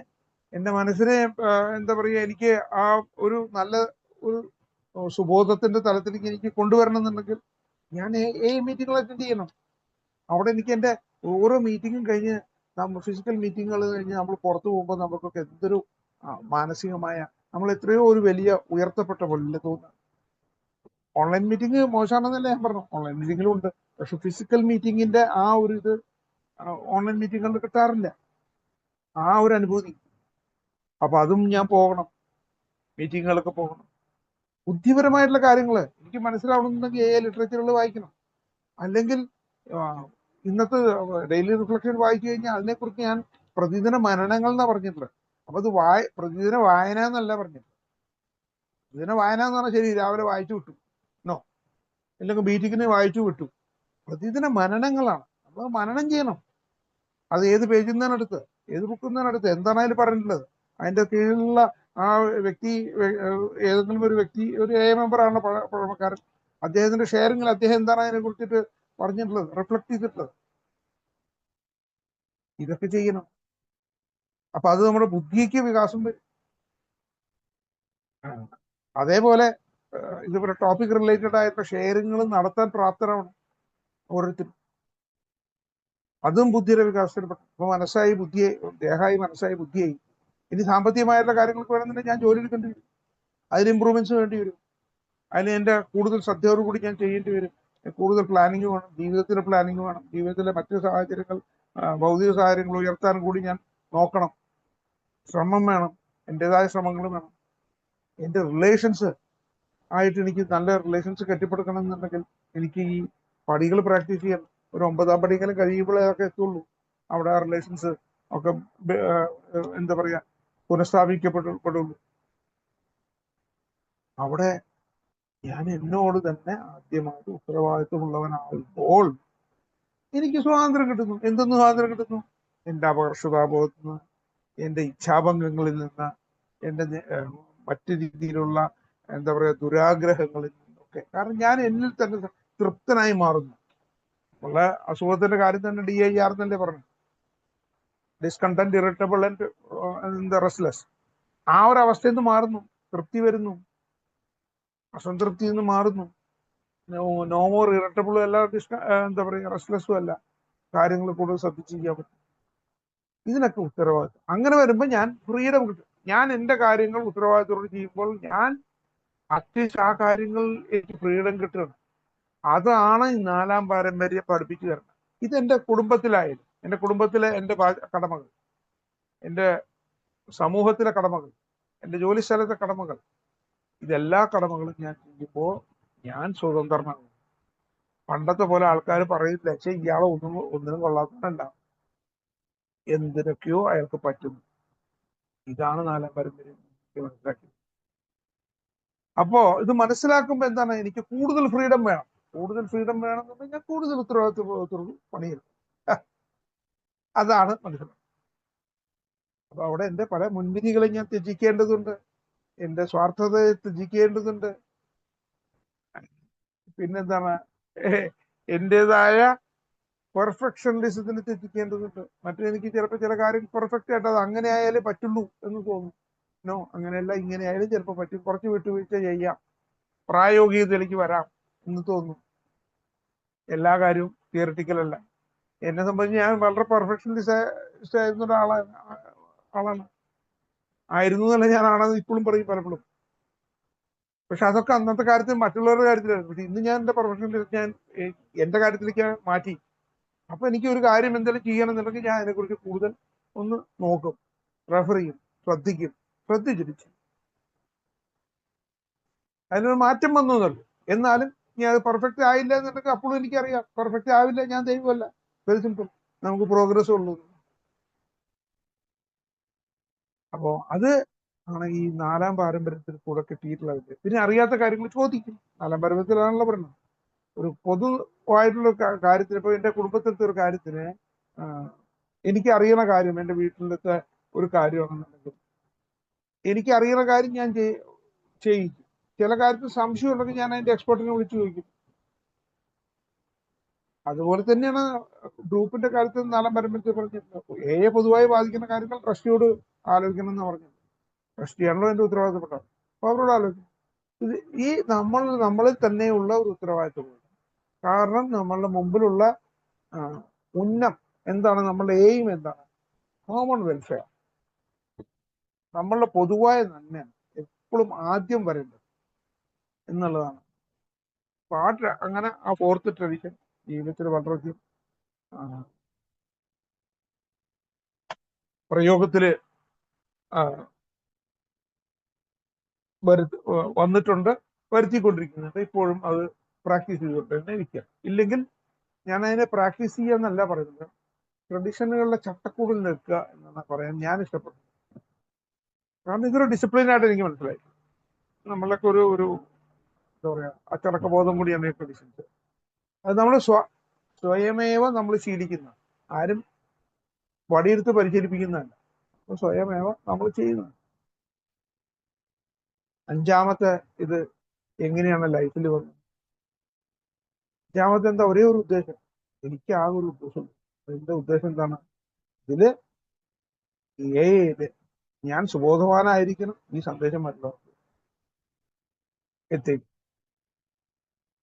എന്താ പറയുക, എനിക്ക് ആ ഒരു നല്ല ഒരു സുബോധത്തിന്റെ തലത്തിലേക്ക് എനിക്ക് കൊണ്ടുവരണം എന്നുണ്ടെങ്കിൽ ഞാൻ മീറ്റിങ്ങുകൾ അറ്റൻഡ് ചെയ്യണം. അവിടെ എനിക്ക് എൻ്റെ ഓരോ മീറ്റിങ്ങും കഴിഞ്ഞ്, ഫിസിക്കൽ മീറ്റിങ്ങുകൾ കഴിഞ്ഞ് നമ്മൾ പുറത്തു പോകുമ്പോൾ നമുക്കൊക്കെ എന്തൊരു മാനസികമായ, നമ്മൾ എത്രയോ ഒരു വലിയ ഉയർത്തപ്പെട്ട പോലെ തോന്നുന്നു. ഓൺലൈൻ മീറ്റിംഗ് മോശമാണെന്നല്ല ഞാൻ പറഞ്ഞു, ഓൺലൈൻ മീറ്റിങ്ങിലും ഉണ്ട്. പക്ഷെ ഫിസിക്കൽ മീറ്റിങ്ങിന്റെ ആ ഒരു ഇത് ഓൺലൈൻ മീറ്റിങ്ങുകളിൽ കിട്ടാറില്ല, ആ ഒരു അനുഭൂതി. അപ്പൊ അതും ഞാൻ പോകണം, മീറ്റിങ്ങുകളൊക്കെ പോകണം. ബുദ്ധിപരമായിട്ടുള്ള കാര്യങ്ങൾ എനിക്ക് മനസ്സിലാവണമെന്നുണ്ടെങ്കിൽ ലിറ്ററേച്ചറുകൾ വായിക്കണം. അല്ലെങ്കിൽ ഇന്നത്തെ ഡെയിലി റിഫ്ലക്ഷൻ വായിച്ചു കഴിഞ്ഞാൽ അതിനെക്കുറിച്ച് ഞാൻ പ്രതിദിന മനനങ്ങൾ എന്നാ പറഞ്ഞിട്ടുള്ളത്. അപ്പൊ അത് പ്രതിദിന വായന എന്നല്ല പറഞ്ഞിട്ടുള്ളത്. പ്രതിദിന വായന എന്ന് പറഞ്ഞാൽ ശരി, രാവിലെ വായിച്ചു വിട്ടു നോ, അല്ലെങ്കിൽ മീറ്റിങ്ങിന് വായിച്ചു വിട്ടു. പ്രതിദിന മനനങ്ങളാണ്, നമ്മൾ മനനം ചെയ്യണം. അത് ഏത് പേജിൽ നിന്നാണ് എടുത്ത്, ഏത് ബുക്കിൽ നിന്നാണ് എടുത്ത്, എന്താണ് അതിൽ പറഞ്ഞിട്ടുള്ളത്, അതിന്റെ കീഴിലുള്ള ആ വ്യക്തി, ഏതെങ്കിലും ഒരു വ്യക്തി, ഒരു മെമ്പറാണ് പഴമക്കാരൻ, അദ്ദേഹത്തിന്റെ ഷെയറിങ്ങിൽ അദ്ദേഹം എന്താണ് അതിനെ കുറിച്ചിട്ട് പറഞ്ഞിട്ടുള്ളത്, റിഫ്ലക്ട് ചെയ്തിട്ടുള്ളത്, ഇതൊക്കെ ചെയ്യണം. അപ്പൊ അത് നമ്മുടെ ബുദ്ധിക്ക് വികാസം വരും. അതേപോലെ ഇതുപോലെ ടോപ്പിക് റിലേറ്റഡ് ആയിട്ടുള്ള ഷെയറിങ്ങൾ നടത്താൻ പ്രാപ്തരാവണം ഓരോരുത്തരും. അതും ബുദ്ധിയുടെ വികാസത്തിന് പെട്ടു. അപ്പൊ മനസ്സായി ബുദ്ധിയായി, ദേഹമായി മനസ്സായി ബുദ്ധിയായി. ഇനി സാമ്പത്തികമായിട്ടുള്ള കാര്യങ്ങൾക്ക് വേണമെന്നുണ്ടെങ്കിൽ ഞാൻ ജോലി എടുക്കേണ്ടി വരും, അതിന് ഇമ്പ്രൂവ്മെന്റ്സ് വേണ്ടി വരും, അതിന് എൻ്റെ കൂടുതൽ ശ്രദ്ധയോടുകൂടി ഞാൻ ചെയ്യേണ്ടി വരും. കൂടുതൽ പ്ലാനിങ് വേണം, ജീവിതത്തിലെ പ്ലാനിങ് വേണം, ജീവിതത്തിലെ മറ്റു സാഹചര്യങ്ങൾ, ഭൗതിക സാഹചര്യങ്ങൾ ഉയർത്താൻ കൂടി ഞാൻ നോക്കണം. ശ്രമം വേണം, എൻ്റെതായ ശ്രമങ്ങൾ വേണം. എൻ്റെ റിലേഷൻസ് ആയിട്ട് എനിക്ക് നല്ല റിലേഷൻസ് കെട്ടിപ്പടുക്കണം എന്നുണ്ടെങ്കിൽ എനിക്ക് ഈ പടികൾ പ്രാക്ടീസ് ചെയ്യണം. ഒരു 9-ാം പടിയെങ്കിലും കഴിയുമ്പോഴേ അതൊക്കെ എത്തുള്ളൂ. അവിടെ ആ റിലേഷൻസ് ഒക്കെ എന്താ പറയാ പുനഃസ്ഥാപിക്കപ്പെടുള്ളൂ. അവിടെ ഞാൻ എന്നോട് തന്നെ ആദ്യമായിട്ട് ഉത്തരവാദിത്വമുള്ളവനാകുമ്പോൾ എനിക്ക് സ്വാതന്ത്ര്യം കിട്ടുന്നു. എന്തെന്ന് സ്വാതന്ത്ര്യം കിട്ടുന്നു? എൻ്റെ അപകർഷതാബോധത്തിൽ നിന്ന്, എൻ്റെ ഇച്ഛാഭംഗങ്ങളിൽ നിന്ന്, എൻ്റെ മറ്റു രീതിയിലുള്ള എന്താ പറയുക ദുരാഗ്രഹങ്ങളിൽ നിന്നൊക്കെ. കാരണം ഞാൻ എന്നിൽ തന്നെ തൃപ്തനായി മാറുന്നു. ഉള്ള അസുഖത്തിന്റെ കാര്യം തന്നെ DIR എന്നല്ലേ പറഞ്ഞു, ഡിസ്കണ്ടന്റ്, ഇറിറ്റബിൾ ആൻഡ് റെസ്റ്റ്ലെസ്. ആ ഒരു അവസ്ഥയിൽ നിന്ന് മാറുന്നു, തൃപ്തി വരുന്നു, അസംതൃപ്തി നിന്ന് മാറുന്നു. നോ മോർ ഇറിറ്റബിളും അല്ല, എന്താ പറയുക റെസ്റ്റ്ലെസ്സും അല്ല, കാര്യങ്ങൾ കൂടുതൽ ശ്രദ്ധിച്ച് ചെയ്യാൻ പറ്റും. ഇതിനൊക്കെ ഉത്തരവാദിത്വം. അങ്ങനെ വരുമ്പോൾ ഞാൻ ഫ്രീഡം കിട്ടും. ഞാൻ എൻ്റെ കാര്യങ്ങൾ ഉത്തരവാദിത്തോട് ചെയ്യുമ്പോൾ ഞാൻ അറ്റ്ലീസ്റ്റ് ആ കാര്യങ്ങൾ എനിക്ക് ഫ്രീഡം കിട്ടണം. അതാണ് ഈ 4-ാം പാരമ്പര്യം പഠിപ്പിച്ചു തരണം. ഇതെന്റെ കുടുംബത്തിലായാലും, എൻ്റെ കുടുംബത്തിലെ എൻ്റെ കടമകൾ, എൻ്റെ സമൂഹത്തിലെ കടമകൾ, എൻ്റെ ജോലി സ്ഥലത്തെ കടമകൾ, ഇതെല്ലാ കടമകളും ഞാൻ ചെയ്യുമ്പോൾ ഞാൻ സ്വതന്ത്രനാകും. പണ്ടത്തെ പോലെ ആൾക്കാർ പറയില്ല, പക്ഷേ ഇയാളെ ഒന്നിനും കൊള്ളാത്തതുണ്ടാവും, എന്തിനൊക്കെയോ അയാൾക്ക് പറ്റുന്നു. ഇതാണ് 4-ാം പാരമ്പര്യം മനസ്സിലാക്കി. അപ്പോ ഇത് മനസ്സിലാക്കുമ്പോൾ എന്താണ്, എനിക്ക് കൂടുതൽ ഫ്രീഡം വേണം. കൂടുതൽ ഫ്രീഡം വേണമെന്നുണ്ടെങ്കിൽ ഞാൻ കൂടുതൽ ഉത്തരവാദിത്വത്തോട് പണിയെടുക്കും. അതാണ് മനസ്സിലാക്കുന്നത്. അപ്പൊ അവിടെ എൻ്റെ പല മുൻവിധികളെ ഞാൻ ത്യജിക്കേണ്ടതുണ്ട്, എൻ്റെ സ്വാർത്ഥതയെ ത്യജിക്കേണ്ടതുണ്ട്. പിന്നെന്താണ്, എൻ്റെതായ പെർഫെക്ഷനിസത്തിന് തെറ്റിക്കേണ്ടതുണ്ട്. മറ്റേ എനിക്ക് ചിലപ്പോൾ ചില കാര്യം പെർഫെക്റ്റ് ആയിട്ട് അത് അങ്ങനെ ആയാലേ പറ്റുള്ളൂ എന്ന് തോന്നും. നോ, അങ്ങനെയല്ല, ഇങ്ങനെ ആയാലും ചിലപ്പോൾ പറ്റും, കുറച്ച് വിട്ടുവീഴ്ച ചെയ്യാം, പ്രായോഗികതയിലേക്ക് വരാം എന്ന് തോന്നും. എല്ലാ കാര്യവും തിയറിറ്റിക്കൽ അല്ല. എന്നെ സംബന്ധിച്ച് ഞാൻ വളരെ പെർഫെക്ഷനിസ്റ്റ് ആയിരുന്ന ആളാണ് ആയിരുന്നു എന്നല്ല, ഞാനാണെന്ന് ഇപ്പോഴും പറയും പലപ്പോഴും. പക്ഷെ അതൊക്കെ അന്നത്തെ കാര്യത്തിൽ മറ്റുള്ളവരുടെ കാര്യത്തിലായിരുന്നു. പക്ഷെ ഇന്ന് ഞാൻ എന്റെ പെർഫെക്ഷനിസ്റ്റ് ഞാൻ എന്റെ കാര്യത്തിലേക്ക് മാറ്റി. അപ്പൊ എനിക്ക് ഒരു കാര്യം എന്തെങ്കിലും ചെയ്യണമെന്നുണ്ടെങ്കിൽ ഞാൻ അതിനെക്കുറിച്ച് കൂടുതൽ ഒന്ന് നോക്കും, റെഫർ ചെയ്യും, ശ്രദ്ധിച്ചിട്ട് അതിനൊരു മാറ്റം വന്നു എന്നുള്ളൂ. എന്നാലും ഇനി അത് പെർഫെക്റ്റ് ആയില്ല എന്നുണ്ടെങ്കിൽ അപ്പോഴും എനിക്കറിയാം പെർഫെക്റ്റ് ആവില്ല, ഞാൻ ദൈവമല്ല. വെരി സിമ്പിൾ, നമുക്ക് പ്രോഗ്രസ് ഉള്ളൂ. അപ്പോ അത് ആണ് ഈ 4-ാം പാരമ്പര്യത്തിൽ കൂടെ കിട്ടിയിട്ടുള്ള വിദ്യ. പിന്നെ അറിയാത്ത കാര്യങ്ങൾ ചോദിക്കും. 4-ാം പാരമ്പര്യത്തിലാണല്ലോ പറയുന്നത്. ഒരു പൊതുവായിട്ടുള്ള കാര്യത്തിന്, ഇപ്പൊ എന്റെ കുടുംബത്തിലത്തെ ഒരു കാര്യത്തിന് എനിക്ക് അറിയണ കാര്യം, എന്റെ വീട്ടിലത്തെ ഒരു കാര്യമാണെന്നുണ്ടെങ്കിൽ എനിക്ക് അറിയണ കാര്യം ഞാൻ ചെയ്യിക്കും. ചില കാര്യത്തിൽ സംശയം ഉണ്ടെങ്കിൽ ഞാൻ അതിന്റെ എക്സ്പെർട്ടിനെ വിളിച്ചു ചോദിക്കും. അതുപോലെ തന്നെയാണ് ഗ്രൂപ്പിന്റെ കാര്യത്തിൽ 4-ാം പാരമ്പര്യത്തിൽ പറഞ്ഞിട്ടുണ്ട്. പൊതുവായി ബാധിക്കുന്ന കാര്യങ്ങൾ ട്രസ്റ്റിയോട് ആലോചിക്കണം എന്ന് പറഞ്ഞു. ട്രസ്റ്റിയാണല്ലോ എന്റെ ഉത്തരവാദിത്തപ്പെട്ടത്. അപ്പൊ അവരോട് ആലോചിക്കും. ഇത് ഈ നമ്മളിൽ തന്നെയുള്ള ഒരു ഉത്തരവാദിത്തമുണ്ട്. കാരണം നമ്മളുടെ മുമ്പിലുള്ള ഉന്നം എന്താണ്, നമ്മളുടെ എയിം എന്താണ്? കോമൺ വെൽഫെയർ, നമ്മളുടെ പൊതുവായ നന്മയാണ് എപ്പോഴും ആദ്യം വരേണ്ടത് എന്നുള്ളതാണ്. പാട്ട് അങ്ങനെ ആ 4th ട്രഡീഷൻ ജീവിതത്തിൽ വളരെയധികം പ്രയോഗത്തില് വന്നിട്ടുണ്ട്, വരുത്തിക്കൊണ്ടിരിക്കുന്നുണ്ട്. ഇപ്പോഴും അത് പ്രാക്ടീസ് ചെയ്തുകൊണ്ട് തന്നെ ഇരിക്കുക. ഇല്ലെങ്കിൽ ഞാൻ അതിനെ പ്രാക്ടീസ് ചെയ്യുക എന്നല്ല പറയുന്നത്, ട്രഡീഷനുകളുടെ ചട്ടക്കൂടിൽ നിൽക്കുക എന്നാണ് പറയാൻ ഞാൻ ഇഷ്ടപ്പെടുന്നത്. കാരണം ഇതൊരു ഡിസിപ്ലിനായിട്ട് എനിക്ക് മനസ്സിലായി. നമ്മളൊക്കെ ഒരു എന്താ പറയാ, അച്ചടക്കബോധം കൂടിയാണ് ഈ ട്രഡീഷൻസ്. അത് നമ്മൾ സ്വയമേവ നമ്മൾ ശീലിക്കുന്ന, ആരും വടിയെടുത്ത് പരിശീലിപ്പിക്കുന്നതല്ല, സ്വയമേവ നമ്മൾ ചെയ്യുന്നത്. 5-ാമത്തെ ഇത് എങ്ങനെയാണ് ലൈഫിൽ വന്നത്? 5-ാമത്തെ എന്താ, ഒരേ ഒരു ഉദ്ദേശം, എനിക്ക് ആ ഒരു ഉദ്ദേശം. അതിന്റെ ഉദ്ദേശം എന്താണ്? ഇതില് ഞാൻ സുബോധവാനായിരിക്കണം, ഈ സന്ദേശം മറ്റുള്ളവർക്ക് എത്തിക്കും.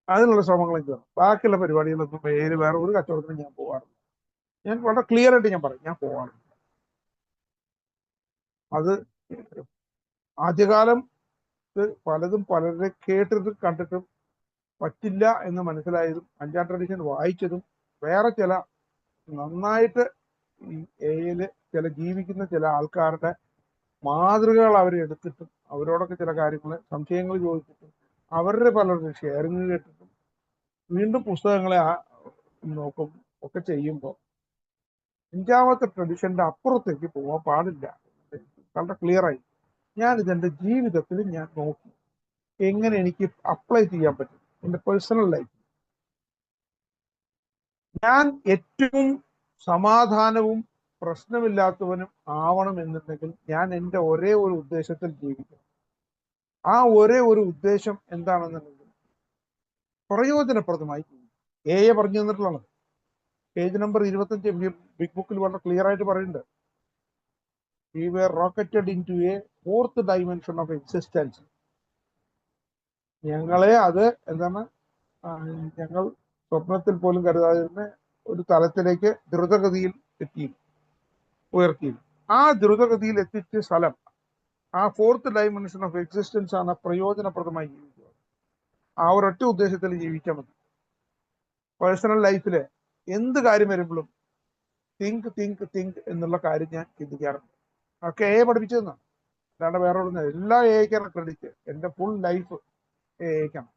അതിനുള്ള ശ്രമങ്ങൾ എനിക്ക് വേണം. ബാക്കിയുള്ള പരിപാടികളൊന്നും വേറെ ഒരു കച്ചവടത്തിനും ഞാൻ പോകാറില്ല. ഞാൻ വളരെ ക്ലിയർ ആയിട്ട് ഞാൻ പറയും, ഞാൻ പോകാറില്ല. അത് ആദ്യകാലം പലതും പലരെ കേട്ടിട്ടും കണ്ടിട്ടും പറ്റില്ല എന്ന് മനസ്സിലായതും 5-ാം ട്രഡീഷൻ വായിച്ചതും വേറെ ചില നന്നായിട്ട് ഈ എയില് ജീവിക്കുന്ന ചില ആൾക്കാരുടെ മാതൃകകൾ അവരെടുത്തിട്ടും അവരോടൊക്കെ ചില കാര്യങ്ങൾ സംശയങ്ങൾ ചോദിച്ചിട്ടും അവരുടെ പലരുടെ ഷെയറിങ് കേട്ടിട്ടും വീണ്ടും പുസ്തകങ്ങളെ നോക്കും ഒക്കെ ചെയ്യുമ്പോൾ 5-ാമത്തെ ട്രഡീഷന്റെ അപ്പുറത്തേക്ക് പോകാൻ പാടില്ല. വളരെ ക്ലിയറായി ഞാൻ ഇതെന്റെ ജീവിതത്തിൽ ഞാൻ നോക്കി എങ്ങനെ എനിക്ക് അപ്ലൈ ചെയ്യാൻ പറ്റും എന്റെ പേഴ്സണൽ ലൈഫ്. ഞാൻ ഏറ്റവും സമാധാനവും പ്രശ്നമില്ലാത്തവനും ആവണം എന്നുണ്ടെങ്കിൽ ഞാൻ എൻ്റെ ഒരേ ഒരു ഉദ്ദേശത്തിൽ ജീവിക്കണം. ആ ഒരേ ഒരു ഉദ്ദേശം എന്താണെന്നുണ്ടെങ്കിൽ പ്രയോജനപ്രദമായി പറഞ്ഞു തന്നിട്ടുള്ളത്. പേജ് നമ്പർ 25 ബിഗ് ബുക്കിൽ വളരെ ക്ലിയർ ആയിട്ട് പറയുന്നുണ്ട്. We were rocketed into a 4th dimension of existence. ഞങ്ങളെ അത് എന്താണ്, ഞങ്ങൾ സ്വപ്നത്തിൽ പോലും കരുതാതിരുന്ന ഒരു തലത്തിലേക്ക് ദ്രുതഗതിയിൽ ഉയർത്തി. ആ ദ്രുതഗതിയിൽ എത്തിച്ച സ്ഥലം, ആ 4th dimension ഓഫ് എക്സിസ്റ്റൻസ് ആണ് പ്രയോജനപ്രദമായി ജീവിക്കുക. ആ ഒരൊറ്റ ഉദ്ദേശത്തിൽ ജീവിച്ചാൽ മതി. പേഴ്സണൽ ലൈഫില് എന്ത് കാര്യം വരുമ്പോഴും തിങ്ക് എന്നുള്ള കാര്യം ഞാൻ ചിന്തിക്കാറുണ്ട്. ഒക്കെ പഠിപ്പിച്ചു തന്നാണ്, അല്ലാണ്ട് വേറെ ഒന്നും. എല്ലാ എക്കാണ് ക്രെഡിറ്റ്. എന്റെ ഫുൾ ലൈഫ് എക്കാണ്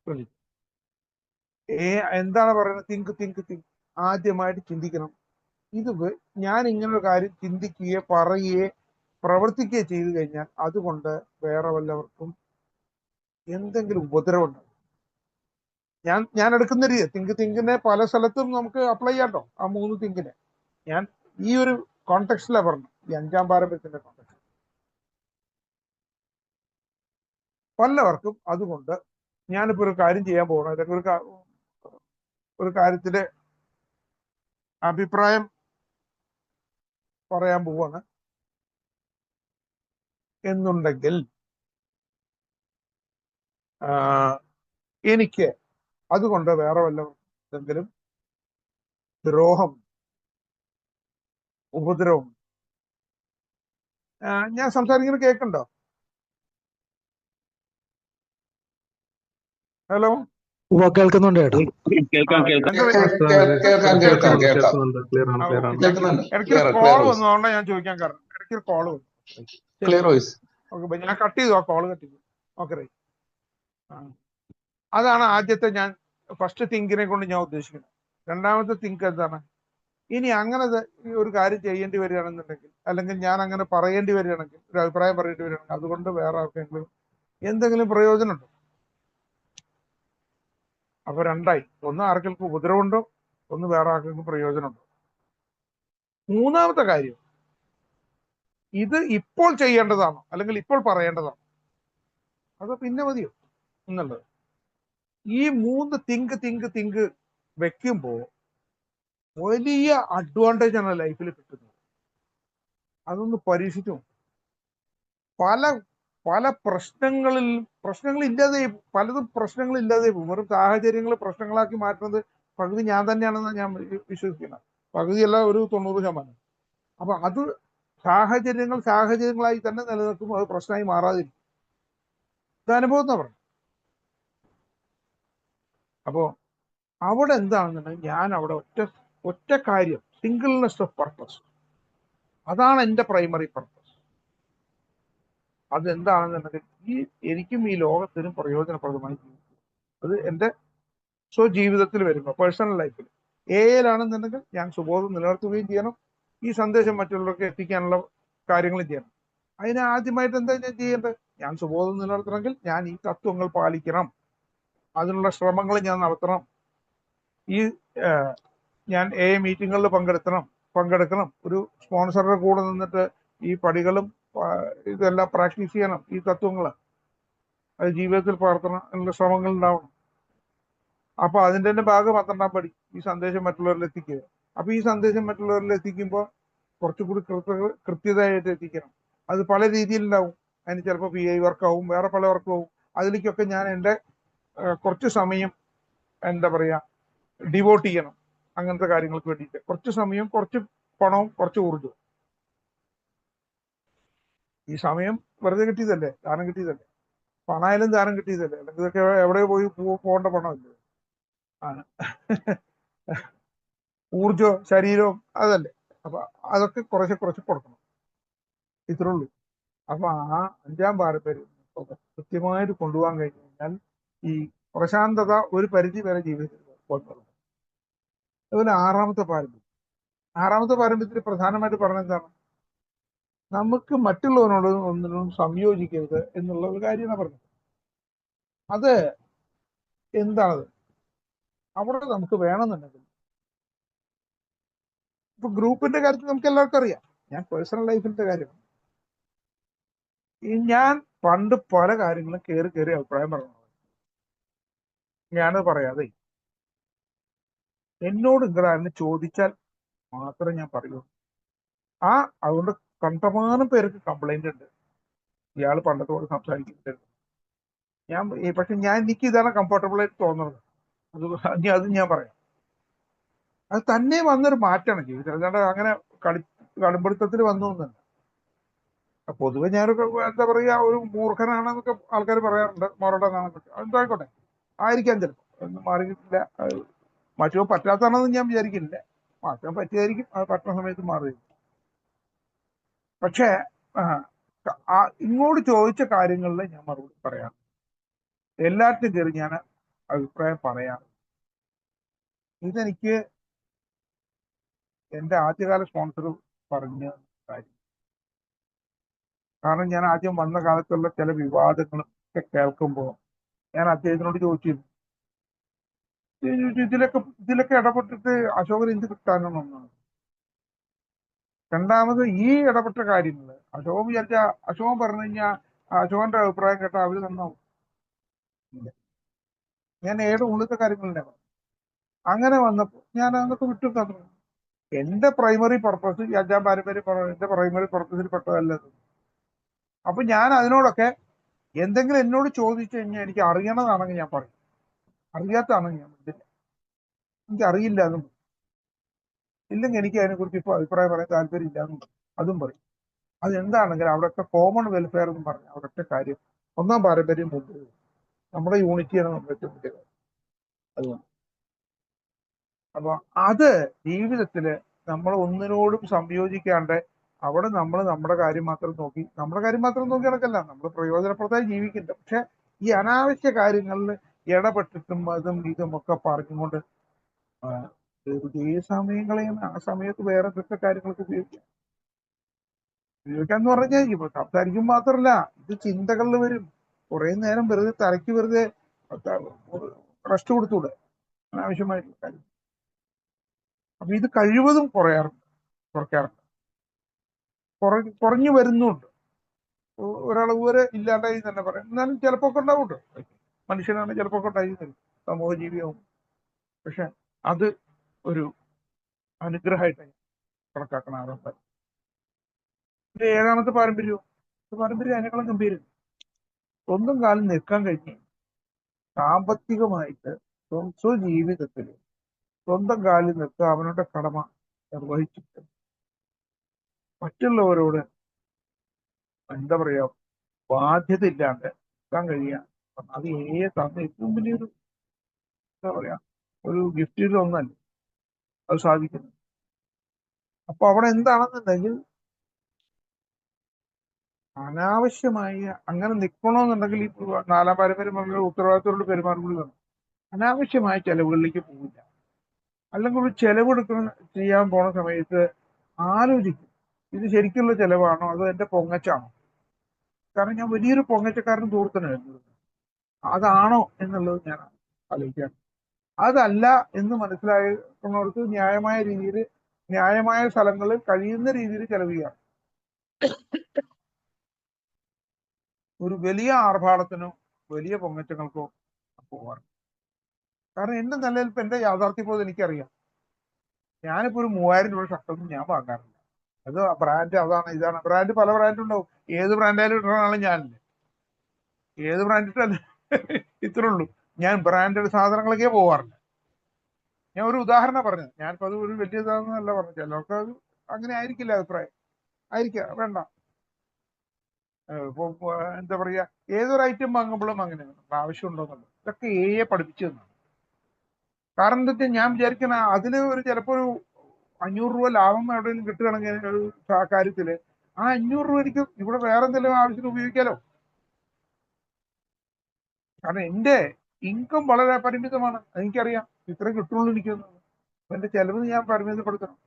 ക്രെഡിറ്റ്. എന്താണ് പറയുന്നത്? തിങ്ക്. ആദ്യമായിട്ട് ചിന്തിക്കണം. ഇത് ഞാൻ ഇങ്ങനൊരു കാര്യം ചിന്തിക്കുകയോ പറയുകയോ പ്രവർത്തിക്കുകയോ ചെയ്തു കഴിഞ്ഞാൽ അതുകൊണ്ട് വേറെ വല്ലവർക്കും എന്തെങ്കിലും ഉപദ്രവമുണ്ടാകും. ഞാൻ എടുക്കുന്ന രീതി തിങ്കിനെ പല സ്ഥലത്തും നമുക്ക് അപ്ലൈ ചെയ്യാട്ടോ. ആ 3 തിങ്കിനെ ഞാൻ ഈ ഒരു കോണ്ടെക്സ്റ്റിലാണ് പറഞ്ഞു, ഈ 5-ാം പാരമ്പര്യത്തിന്റെ കോണ്ടെക്സ്റ്റ്. പലവർക്കും അതുകൊണ്ട് ഞാനിപ്പോ ഒരു കാര്യം ചെയ്യാൻ പോകണം, അല്ലെങ്കിൽ ഒരു കാര്യത്തില് അഭിപ്രായം പറയാൻ പോവാണ് എന്നുണ്ടെങ്കിൽ എനിക്ക് അതുകൊണ്ട് വേറെ വല്ല എന്തെങ്കിലും ദ്രോഹം, ഉപദ്രവം ഞാൻ സംസാരിക്കുന്നത് കേൾക്കണ്ടോ? ഹലോ, കേൾക്കുന്നുണ്ട് ചേട്ടാ. ഇടയ്ക്കൊരു കോള് വന്നതുകൊണ്ട് ഞാൻ ചോദിക്കാൻ കാരണം, ഇടയ്ക്കൊരു കോള് വന്നു. ഓക്കെ, ഞാൻ കട്ട് ചെയ്തു, ആ കോള് കട്ട് ചെയ്തു. Okay, right. അതാണ് ആദ്യത്തെ ഞാൻ ഫസ്റ്റ് തിങ്കിനെ കൊണ്ട് ഞാൻ ഉദ്ദേശിക്കുന്നത്. രണ്ടാമത്തെ തിങ്ക് എന്താണ്? ഇനി അങ്ങനെ ഒരു കാര്യം ചെയ്യേണ്ടി വരികയാണെന്നുണ്ടെങ്കിൽ, അല്ലെങ്കിൽ ഞാൻ അങ്ങനെ പറയേണ്ടി വരികയാണെങ്കിൽ, ഒരു അഭിപ്രായം പറയേണ്ടി വരികയാണെങ്കിൽ, അതുകൊണ്ട് വേറെ ആർക്കെങ്കിലും എന്തെങ്കിലും പ്രയോജനമുണ്ടോ? അപ്പൊ രണ്ടായി. ഒന്ന് ആർക്കെങ്കിലും ഉപദ്രവമുണ്ടോ, ഒന്ന് വേറെ ആർക്കെങ്കിലും പ്രയോജനമുണ്ടോ. മൂന്നാമത്തെ കാര്യം, ഇത് ഇപ്പോൾ ചെയ്യേണ്ടതാണോ അല്ലെങ്കിൽ ഇപ്പോൾ പറയേണ്ടതാണോ, അതോ പിന്നെ മതിയോ എന്നുള്ളത്. ഈ മൂന്ന് തിങ്ക് വെക്കുമ്പോൾ വലിയ അഡ്വാൻറ്റേജ് ആണ് ലൈഫിൽ കിട്ടുന്നത്. അതൊന്ന് പരീക്ഷിച്ചു. പല പല പ്രശ്നങ്ങളില്ലാതെ പലതും പ്രശ്നങ്ങളില്ലാതെ പോകും. വെറും സാഹചര്യങ്ങൾ പ്രശ്നങ്ങളാക്കി മാറ്റുന്നത് പകുതി ഞാൻ തന്നെയാണെന്ന് ഞാൻ വിശ്വസിക്കുന്നത്. പകുതിയല്ല, ഒരു 90%. അപ്പൊ അത് സാഹചര്യങ്ങളായി തന്നെ നിലനിൽക്കുമ്പോൾ അത് പ്രശ്നമായി മാറാതിരിക്കും. ഇത് അനുഭവം എന്നാ പറഞ്ഞു. അപ്പോ അവിടെ എന്താണെന്നുണ്ടെങ്കിൽ ഞാൻ അവിടെ ഒറ്റ കാര്യം, സിംഗിൾനെസ് ഓഫ് പർപ്പസ്, അതാണ് എൻ്റെ പ്രൈമറി പർപ്പസ്. അതെന്താണെന്നുണ്ടെങ്കിൽ എനിക്കും ഈ ലോകത്തിനും പ്രയോജനപ്രദമായി ജീവിക്കും. അത് എൻ്റെ സ്വജീവിതത്തിൽ വരുമ്പോൾ, പേഴ്സണൽ ലൈഫിൽ. ഏലാണെന്നുണ്ടെങ്കിൽ ഞാൻ സുബോധം നിലനിർത്തുകയും ചെയ്യണം, ഈ സന്ദേശം മറ്റുള്ളവർക്ക് എത്തിക്കാനുള്ള കാര്യങ്ങളും ചെയ്യണം. അതിന് ആദ്യമായിട്ട് എന്താ ഞാൻ ചെയ്യേണ്ടത്? ഞാൻ സുബോധം നിലനിർത്തണമെങ്കിൽ ഞാൻ ഈ തത്വങ്ങൾ പാലിക്കണം, അതിനുള്ള ശ്രമങ്ങൾ ഞാൻ നടത്തണം. ഈ ഞാൻ മീറ്റിങ്ങുകളിൽ പങ്കെടുക്കണം, ഒരു സ്പോൺസറുടെ കൂടെ നിന്നിട്ട് ഈ പടികളും ഇതെല്ലാം പ്രാക്ടീസ് ചെയ്യണം. ഈ തത്വങ്ങൾ അത് ജീവിതത്തിൽ പകർത്തണം എന്നുള്ള ശ്രമങ്ങൾ ഉണ്ടാവണം. അപ്പൊ അതിൻ്റെ തന്നെ ഭാഗം 12ാം പടി, ഈ സന്ദേശം മറ്റുള്ളവരിൽ എത്തിക്കുക. അപ്പൊ ഈ സന്ദേശം മറ്റുള്ളവരിൽ എത്തിക്കുമ്പോൾ കുറച്ചുകൂടി കൃത്യതയായിട്ട് എത്തിക്കണം. അത് പല രീതിയിലുണ്ടാവും. അതിന് ചിലപ്പോൾ PI വർക്കാവും, വേറെ പല വർക്കും ആവും. അതിലേക്കൊക്കെ ഞാൻ എൻ്റെ കുറച്ച് സമയം എന്താ പറയാ ഡിവോട്ട് ചെയ്യണം. അങ്ങനത്തെ കാര്യങ്ങൾക്ക് വേണ്ടിയിട്ട് കുറച്ച് സമയം, കുറച്ച് പണവും, കുറച്ച് ഊർജ്ജവും. ഈ സമയം വെറുതെ കിട്ടിയതല്ലേ, ദാനം കിട്ടിയതല്ലേ. പണമായാലും ദാനം കിട്ടിയതല്ലേ, അല്ലെങ്കിൽ ഇതൊക്കെ എവിടെ പോയി പോകേണ്ട പണമല്ലേ. ഊർജവും ശരീരവും അതല്ലേ. അപ്പൊ അതൊക്കെ കുറച്ച് കൊടുക്കണം, ഇത്രേ ഉള്ളൂ. അപ്പൊ ആ 5ാം പാരമ്പര്യം കൃത്യമായിട്ട് കൊണ്ടുപോകാൻ കഴിഞ്ഞു കഴിഞ്ഞാൽ ഈ പ്രശാന്തത ഒരു പരിധി വരെ ജീവിതത്തിൽ കൊണ്ടുവരണം. അതുപോലെ 6ാമത്തെ പാരമ്പര്യത്തിൽ പ്രധാനമായിട്ട് പറഞ്ഞ എന്താണ്? നമുക്ക് മറ്റുള്ളവരോട് ഒന്നിനും സംയോജിക്കരുത് എന്നുള്ള ഒരു കാര്യമാണ് പറഞ്ഞത്. അത് എന്താണത്? അവിടെ നമുക്ക് വേണമെന്നുണ്ടെങ്കിൽ, ഇപ്പൊ ഗ്രൂപ്പിന്റെ കാര്യത്തിൽ നമുക്ക് എല്ലാവർക്കും അറിയാം. ഞാൻ പേഴ്സണൽ ലൈഫിന്റെ കാര്യമാണ്. ഞാൻ പണ്ട് പല കാര്യങ്ങളും കയറി അഭിപ്രായം പറഞ്ഞു. ഞാനത് പറയാതെ എന്നോട് ഇങ്ങനെ ചോദിച്ചാൽ മാത്രമേ ഞാൻ പറയൂ. അതുകൊണ്ട് കണ്ടമാനം പേർക്ക് കംപ്ലൈന്റ് ഉണ്ട്, ഇയാൾ പണ്ടത്തോട് സംസാരിക്കുന്നുണ്ട്. പക്ഷെ എനിക്ക് ഇതാണ് കംഫർട്ടബിൾ ആയിട്ട് തോന്നുന്നത്. അത് ഞാൻ പറയാം. അത് തന്നെ വന്നൊരു മാറ്റമാണ് ജീവിതത്തിൽ. അല്ലാണ്ട് അങ്ങനെ കടുംപിടുത്തത്തിൽ വന്നു എന്നല്ല. പൊതുവെ ഞാനൊക്കെ എന്താ പറയാ, ഒരു മൂർഖനാണെന്നൊക്കെ ആൾക്കാർ പറയാറുണ്ട്, മൊറടനാണെന്നൊക്കെ. എന്തായിക്കോട്ടെ, ആയിരിക്കാം ചിലപ്പോൾ. ഒന്നും മാറിയിട്ടില്ല. മാറ്റുവാൻ പറ്റാത്തതാണെന്ന് ഞാൻ വിചാരിക്കുന്നില്ല. മാറ്റാൻ പറ്റിയായിരിക്കും, അത് പറ്റുന്ന സമയത്ത് മാറിയിരിക്കും. പക്ഷേ ഇങ്ങോട്ട് ചോദിച്ച കാര്യങ്ങളിൽ ഞാൻ മറുപടി പറയാം. എല്ലാറ്റിനും കയറി ഞാൻ അഭിപ്രായം പറയാം. ഇതെനിക്ക് എൻ്റെ ആദ്യകാല സ്പോൺസർ പറഞ്ഞ കാര്യം. കാരണം ഞാൻ ആദ്യം വന്ന കാലത്തുള്ള ചില വിവാദങ്ങളും ഒക്കെ കേൾക്കുമ്പോൾ ഞാൻ അദ്ദേഹത്തിനോട് ചോദിച്ചിരുന്നു, ഇതിലൊക്കെ ഇടപെട്ടിട്ട് അശോകൻ എന്ത് കിട്ടാനെന്നൊന്നാണ്. രണ്ടാമത് ഈ ഇടപെട്ട കാര്യങ്ങൾ അശോകൻ വിചാരിച്ച അശോകൻ പറഞ്ഞു കഴിഞ്ഞാൽ അശോകന്റെ അഭിപ്രായം കേട്ടാൽ അവര് നന്നാവും. ഞാൻ ഉള്ളിലത്തെ കാര്യങ്ങളല്ലേ പറഞ്ഞു. അങ്ങനെ വന്നപ്പോൾ ഞാൻ അതൊക്കെ വിട്ടു തന്നു. എന്റെ പ്രൈമറി പർപ്പസ് ഈ 5-ാം പാരമ്പര്യം എന്റെ പ്രൈമറി പർപ്പസിൽ പെട്ടതല്ല. അപ്പൊ ഞാൻ അതിനോടൊക്കെ എന്തെങ്കിലും എന്നോട് ചോദിച്ചു കഴിഞ്ഞാൽ എനിക്ക് അറിയണതാണെങ്കിൽ ഞാൻ പറയും, അറിയാത്തതാണെങ്കിൽ ഞാൻ പറ്റില്ല, എനിക്ക് അറിയില്ല എന്നും, ഇല്ലെങ്കിൽ എനിക്ക് അതിനെക്കുറിച്ച് ഇപ്പോൾ അഭിപ്രായം പറയാൻ താല്പര്യം ഇല്ല എന്നും അതും പറയും. അതെന്താണെങ്കിലും അവിടുത്തെ കോമൺ വെൽഫെയർ എന്ന് പറഞ്ഞാൽ അവിടുത്തെ കാര്യം 1-ാം പാരമ്പര്യം മുമ്പ് നമ്മുടെ യൂണിറ്റിയാണ് നമ്മുടെ ഏറ്റവും വലിയ കാര്യം. അതുകൊണ്ട് അപ്പൊ അത് ജീവിതത്തില് നമ്മൾ ഒന്നിനോടും സംയോജിക്കാണ്ട് അവിടെ നമ്മൾ നമ്മുടെ കാര്യം മാത്രം നോക്കി നടക്കല്ല, നമ്മൾ പ്രയോജനപ്രദമായി ജീവിക്കുന്നുണ്ട്. പക്ഷെ ഈ അനാവശ്യ കാര്യങ്ങളിൽ ഇടപെട്ടിട്ടും അതും ഇതും ഒക്കെ പറഞ്ഞുകൊണ്ട് വെറുതെ സമയം കളയുന്ന ആ സമയത്ത് വേറെ എന്തൊക്കെ കാര്യങ്ങൾക്ക് ഉപയോഗിക്കാന്ന് പറഞ്ഞാൽ ഇപ്പൊ സംസാരിക്കും മാത്രമല്ല, ഇത് ചിന്തകളിൽ വരും. കുറെ നേരം വെറുതെ തലയ്ക്ക് വെറുതെ റെസ്റ്റ് കൊടുത്തൂടെ അനാവശ്യമായിട്ടുള്ള കാര്യം. അപ്പൊ ഇത് കഴിവതും കുറയ്ക്കാറുണ്ട്, കുറഞ്ഞു വരുന്നുണ്ട്. ഒരളവ് വരെ ഇല്ലാണ്ടായി തന്നെ പറയാം. എന്നാലും ചിലപ്പോ ഒക്കെ ഉണ്ടാവും. മനുഷ്യനാണ്, ചിലപ്പോ ഒക്കെ ഉണ്ടായി തരും, സമൂഹ ജീവിയാവും. പക്ഷെ അത് ഒരു അനുഗ്രഹമായിട്ട് കണക്കാക്കണം ആരംഭം. 7-ാമത്തെ പാരമ്പര്യം അതിനേക്കാളും ഗംഭീരം. സ്വന്തം കാലം നിൽക്കാൻ കഴിഞ്ഞ് സാമ്പത്തികമായിട്ട് സ്വജീവിതത്തിൽ സ്വന്തം കാലിൽ നിൽക്കുക, അവനോട് കടമ നിർവഹിച്ചിട്ട് മറ്റുള്ളവരോട് എന്താ പറയാ ബാധ്യത ഇല്ലാണ്ട് നിൽക്കാൻ കഴിയുക, അത് തന്ന ഏറ്റവും വലിയൊരു എന്താ പറയാ ഒരു ഗിഫ്റ്റ് ഒന്നല്ല അത് സാധിക്കുന്നത്. അപ്പൊ അവിടെ എന്താണെന്നുണ്ടെങ്കിൽ അനാവശ്യമായി അങ്ങനെ നിൽക്കണമെന്നുണ്ടെങ്കിൽ ഈ 4-ാം പാരമ്പര്യം പറഞ്ഞ ഉത്തരവാദിത്തത്തോട് പെരുമാറുമ്പോൾ അനാവശ്യമായ ചെലവുകളിലേക്ക് പോകില്ല. അല്ലെങ്കിൽ ഒരു ചെലവെടുക്കണം ചെയ്യാൻ പോണ സമയത്ത് ആലോചിക്കും, ഇത് ശരിക്കുള്ള ചെലവാണോ അതോ എന്റെ പൊങ്ങച്ചാണോ? കാരണം ഞാൻ വലിയൊരു പൊങ്ങച്ചക്കാരനും സുഹൃത്തിനായിരുന്നു, അതാണോ എന്നുള്ളത് ഞാൻ ആലോചിക്കാറ്. അതല്ല എന്ന് മനസ്സിലാക്കുന്നവർക്ക് ന്യായമായ രീതിയിൽ ന്യായമായ സ്ഥലങ്ങളിൽ കഴിയുന്ന രീതിയിൽ ചെലവ് ചെയ്യാം. ഒരു വലിയ ആർഭാടത്തിനോ വലിയ പൊങ്ങച്ചങ്ങൾക്കോ പോകാറ്. കാരണം എന്റെ നിലനിൽപ്പ്, എന്റെ യാഥാർത്ഥ്യബോധം എനിക്കറിയാം. ഞാനിപ്പോ ഒരു 3000 രൂപ ഷർട്ടൊന്നും ഞാൻ വാങ്ങാറില്ല. അത് ബ്രാൻഡ് അതാണ് ഇതാണ്, ബ്രാൻഡ് പല ബ്രാൻഡ് ഉണ്ടാവും. ഏത് ബ്രാൻഡായാലും ഇടുന്നതാണ് ഞാനില്ല. ഏത് ബ്രാൻഡ് ഇട്ടല്ല ഇത്രേ ഉള്ളൂ. ഞാൻ ബ്രാൻഡഡ് സാധനങ്ങളൊക്കെ പോവാറില്ല. ഞാൻ ഒരു ഉദാഹരണം പറഞ്ഞത്, ഞാനിപ്പോ അത് ഒരു വലിയ ഇതാണെന്നല്ല പറഞ്ഞു. ചിലർക്ക് അത് അങ്ങനെ ആയിരിക്കില്ല, അഭിപ്രായം ആയിരിക്കാം, വേണ്ട. ഇപ്പൊ എന്താ പറയാ, ഏതൊരു ഐറ്റം വാങ്ങുമ്പോഴും അങ്ങനെ ആവശ്യമുണ്ടോന്നുള്ളത് ഇതൊക്കെ പഠിപ്പിച്ചു തന്നാണ്. കാരണം എന്താ വെച്ചാൽ ഞാൻ വിചാരിക്കണ അതിന് ചിലപ്പോ ഒരു 500 രൂപ ലാഭം എവിടെയെങ്കിലും കിട്ടുകയാണെങ്കിൽ ഒരു കാര്യത്തില് ആ 500 രൂപ എനിക്ക് ഇവിടെ വേറെ എന്തെങ്കിലും ആവശ്യത്തിന് ഉപയോഗിക്കാലോ. കാരണം എന്റെ ഇൻകം വളരെ പരിമിതമാണ്, എനിക്കറിയാം ഇത്രേ കിട്ടുള്ളൂ എനിക്കൊന്നും. എന്റെ ചെലവ് ഞാൻ പരിമിതപ്പെടുത്തണം.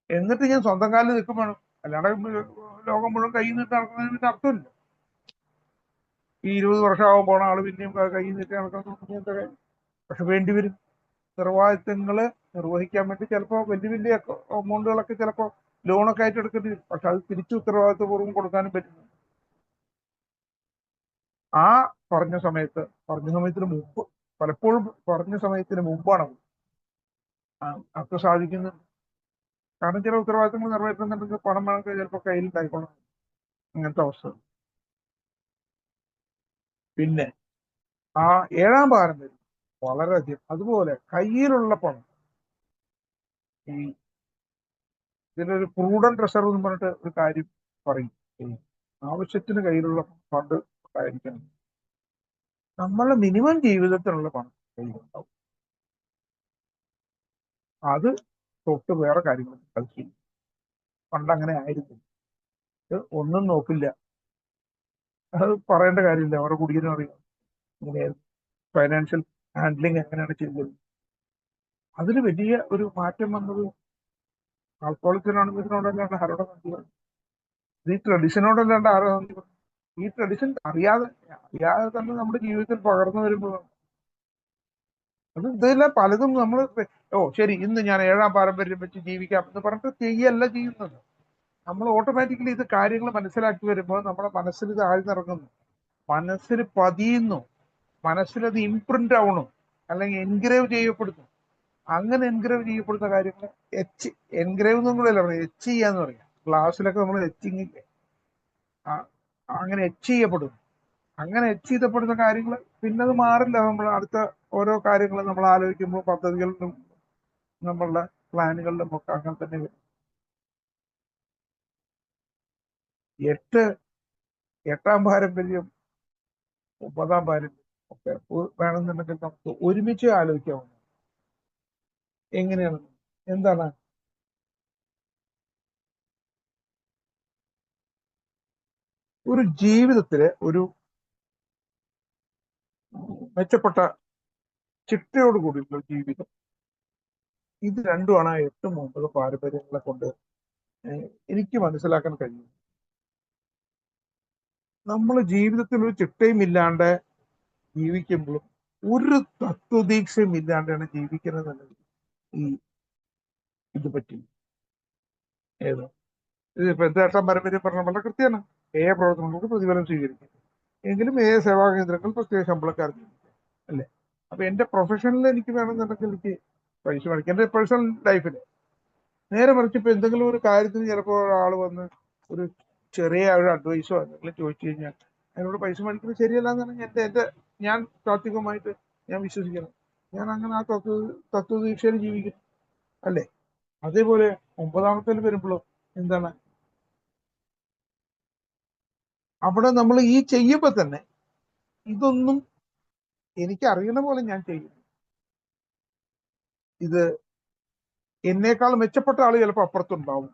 എന്നിട്ട് ഞാൻ സ്വന്തം കാലിൽ നിൽക്കും വേണം, അല്ലാണ്ട് ലോകം മുഴുവൻ കയ്യിൽ നിന്നിട്ട് നടക്കുന്നതിന് അർത്ഥമില്ല. ഈ 20 വർഷമാവാൻ പോണ ആള് പിന്നെയും കയ്യിൽ നിന്നിട്ട് നടക്കുന്ന. പക്ഷെ വേണ്ടിവരും. ഉത്തരവാദിത്തങ്ങള് നിർവഹിക്കാൻ വേണ്ടി ചിലപ്പോൾ വലിയ വലിയ എമൗണ്ടുകളൊക്കെ ചിലപ്പോൾ ലോണൊക്കെ ആയിട്ട് എടുക്കേണ്ടി വരും. പക്ഷെ അത് തിരിച്ചു ഉത്തരവാദിത്തപൂർവ്വം കൊടുക്കാനും പറ്റുന്നു. ആ പറഞ്ഞ സമയത്തിന് മുമ്പ്, പലപ്പോഴും പറഞ്ഞ സമയത്തിന് മുമ്പാണ് അതൊക്കെ സാധിക്കുന്നത്. കാരണം ചില ഉത്തരവാദിത്തങ്ങൾ നിറവേറ്റുന്നുണ്ടെങ്കിൽ പണം വേണമെങ്കിൽ ചിലപ്പോൾ കയ്യിൽ ഉണ്ടായിക്കോണം, അങ്ങനത്തെ അവസ്ഥ. പിന്നെ ആ 7-ാം പാരമ്പര്യം വളരെയധികം. അതുപോലെ കയ്യിലുള്ള പണം, ഈ ഇതിലൊരു പ്രൂഡന്റ് റിസർവ് എന്ന് പറഞ്ഞിട്ട് ഒരു കാര്യം പറയും. ആവശ്യത്തിന് കയ്യിലുള്ള ഫണ്ട് ഉണ്ടായിരിക്കണം. നമ്മളെ മിനിമം ജീവിതത്തിനുള്ള പണം കയ്യിലുണ്ടാവും. അത് തൊട്ട് വേറെ കാര്യങ്ങൾ കളിക്കും. പണ്ട് അങ്ങനെ ആയിരുന്നു. ഒന്നും നോക്കില്ല, അത് പറയേണ്ട കാര്യമില്ല, അവരുടെ കുടിയനും അറിയാം ഇങ്ങനെയായിരുന്നു ഫൈനാൻഷ്യൽ ഹാൻഡ്ലിങ് എങ്ങനെയാണ് ചെയ്തത്. അതിൽ വലിയ ഒരു മാറ്റം വന്നത് ആൾക്കോളിക്സിനോടല്ലാണ്ട് ആരോടെ നന്ദി പറഞ്ഞു. ഈ ട്രഡിഷനോടല്ലാണ്ട് ആരോ നന്ദി പറഞ്ഞു. ഈ ട്രഡിഷൻ അറിയാതെ തന്നെ നമ്മുടെ ജീവിതത്തിൽ പകർന്നു വരുമ്പോൾ അത് ഇതെല്ലാം പലതും നമ്മൾ ശരി ഇന്ന് ഞാൻ 7-ാം പാരമ്പര്യം വെച്ച് ജീവിക്കാം എന്ന് പറഞ്ഞിട്ട് ചെയ്യല്ല ചെയ്യുന്നത്. നമ്മൾ ഓട്ടോമാറ്റിക്കലി ഇത് കാര്യങ്ങൾ മനസ്സിലാക്കി വരുമ്പോൾ നമ്മുടെ മനസ്സിൽ ഇത് ആഴ്ന്നിറങ്ങുന്നു, മനസ്സിൽ പതിയുന്നു, മനസ്സിലത് ഇംപ്രിന്റ് ആവണം, അല്ലെങ്കിൽ എൻഗ്രേവ് ചെയ്യപ്പെടുന്നു. അങ്ങനെ എൻഗ്രേവ് ചെയ്യപ്പെടുന്ന കാര്യങ്ങൾ എൻഗ്രേവ് എന്നും കൂടെ അല്ല പറയുക, എച്ച് ചെയ്യാന്ന് പറയാം. ഗ്ലാസ്സിലൊക്കെ നമ്മൾ എച്ചിങ് അങ്ങനെ എച്ച് ചെയ്യപ്പെടും. അങ്ങനെ എച്ച് ചെയ്യപ്പെടുന്ന കാര്യങ്ങൾ പിന്നെ അത് മാറില്ല. നമ്മൾ അടുത്ത ഓരോ കാര്യങ്ങളും നമ്മൾ ആലോചിക്കുമ്പോൾ പദ്ധതികളിലും നമ്മളുടെ പ്ലാനുകളിലും ഒക്കെ അങ്ങനെ തന്നെ വരും. എട്ടാം പാരമ്പര്യം 9ാം പാരമ്പര്യം ഒക്കെ വേണമെന്നുണ്ടെങ്കിൽ നമുക്ക് ഒരുമിച്ച് ആലോചിക്കാവുന്ന എങ്ങനെയാണ്, എന്താണ് ഒരു ജീവിതത്തിലെ ഒരു മെച്ചപ്പെട്ട ചിട്ടയോട് കൂടിയുള്ള ജീവിതം. ഇത് രണ്ടുമാണ് ആ 8ഉം 9ഉം പാരമ്പര്യങ്ങളെ കൊണ്ട് എനിക്ക് മനസ്സിലാക്കാൻ കഴിയും. നമ്മൾ ജീവിതത്തിൽ ഒരു ചിട്ടയും ഇല്ലാണ്ട് ജീവിക്കുമ്പോഴും ഒരു തത്വദീക്ഷയും ഇല്ലാണ്ടാണ് ജീവിക്കുന്നത്. ഈ ഇത് പറ്റി ഏത് ഇതിപ്പോ 8ാം പാരമ്പര്യം പറഞ്ഞ വളരെ കൃത്യമാണ്. പ്രവർത്തനങ്ങൾക്ക് പ്രതിഫലം സ്വീകരിക്കും, എങ്കിലും സേവാ കേന്ദ്രങ്ങൾ പ്രത്യേക ശമ്പളക്കാർ അല്ലേ. അപ്പൊ എന്റെ പ്രൊഫഷനിൽ എനിക്ക് വേണമെന്നുണ്ടെങ്കിൽ എനിക്ക് പൈസ മേടിക്കും. എന്റെ പേഴ്സണൽ ലൈഫിൽ നേരെ മറിച്ച് ഇപ്പൊ എന്തെങ്കിലും ഒരു കാര്യത്തിന് ചിലപ്പോൾ ഒരാൾ വന്ന് ഒരു ചെറിയ ഒരു അഡ്വൈസോ എന്തെങ്കിലും ചോദിച്ചു കഴിഞ്ഞാൽ അതിനോട് പൈസ മേടിക്കുന്നത് ശരിയല്ല എന്നാണ് ഞാൻ താത്വികമായിട്ട് ഞാൻ വിശ്വസിക്കുന്നത്. ഞാൻ അങ്ങനെ ആ തത്വദീക്ഷയിൽ ജീവിക്കുന്നു അല്ലേ. അതേപോലെ 9ാമത്തേൽ വരുമ്പോഴോ എന്താണ്, അവിടെ നമ്മൾ ഈ ചെയ്യുമ്പോ തന്നെ ഇതൊന്നും എനിക്ക് അറിയുന്ന പോലെ ഞാൻ ചെയ്യുന്നു. ഇത് എന്നേക്കാൾ മെച്ചപ്പെട്ട ആൾ ചിലപ്പോൾ അപ്പുറത്തുണ്ടാവും,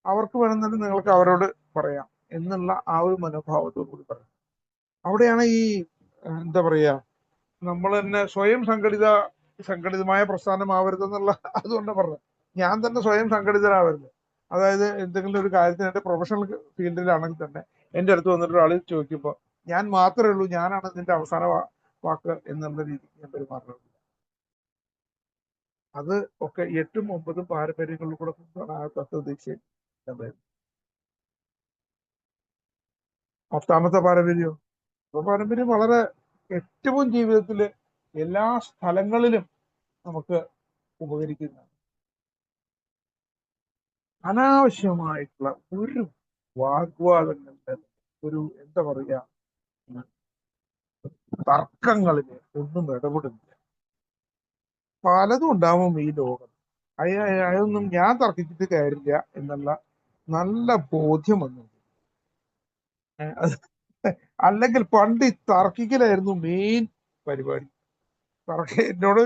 അവർക്ക് വേണമെന്നുണ്ടെങ്കിൽ നിങ്ങൾക്ക് അവരോട് പറയാം എന്നുള്ള ആ ഒരു മനോഭാവത്തോടു കൂടി പറയാം. അവിടെയാണ് ഈ എന്താ പറയാ, നമ്മൾ തന്നെ സ്വയം സംഘടിതമായ പ്രസ്ഥാനമാവരുതെന്നുള്ള അതുകൊണ്ട് പറഞ്ഞത്. ഞാൻ തന്നെ സ്വയം സംഘടിതരാവരുത്. അതായത് എന്തെങ്കിലും ഒരു കാര്യത്തിന് എന്റെ പ്രൊഫഷണൽ ഫീൽഡിലാണെങ്കിൽ തന്നെ എൻ്റെ അടുത്ത് വന്നിട്ട് ഒരാൾ ചോദിക്കുമ്പോൾ ഞാൻ മാത്രമേ ഉള്ളൂ, ഞാനാണ് ഇതിന്റെ അവസാന വാക്ക് എന്നുള്ള രീതിക്ക് ഞാൻ പെരുമാറുന്നത്. അത് ഒക്കെ 8ഉം 9ഉം പാരമ്പര്യങ്ങളിൽ കൂടെ ആ തത്വദീക്ഷയിൽ. 10ാമത്തെ പാരമ്പര്യം വളരെ ഏറ്റവും ജീവിതത്തില് എല്ലാ സ്ഥലങ്ങളിലും നമുക്ക് ഉപകരിക്കുന്നതാണ്. അനാവശ്യമായിട്ടുള്ള ഒരു വാഗ്വാദങ്ങളുടെ ഒരു എന്താ പറയുക തർക്കങ്ങളില് ഒന്നും ഇടപെടുന്നില്ല. പലതും ഉണ്ടാവും ഈ ലോകം. അതൊന്നും ഞാൻ തർക്കിച്ചിട്ട് കാര്യമില്ല എന്നുള്ള നല്ല ബോധ്യം വന്നു. അല്ലെങ്കിൽ പണ്ട് ഈ തർക്കിക്കലായിരുന്നു മെയിൻ പരിപാടി. എന്നോട്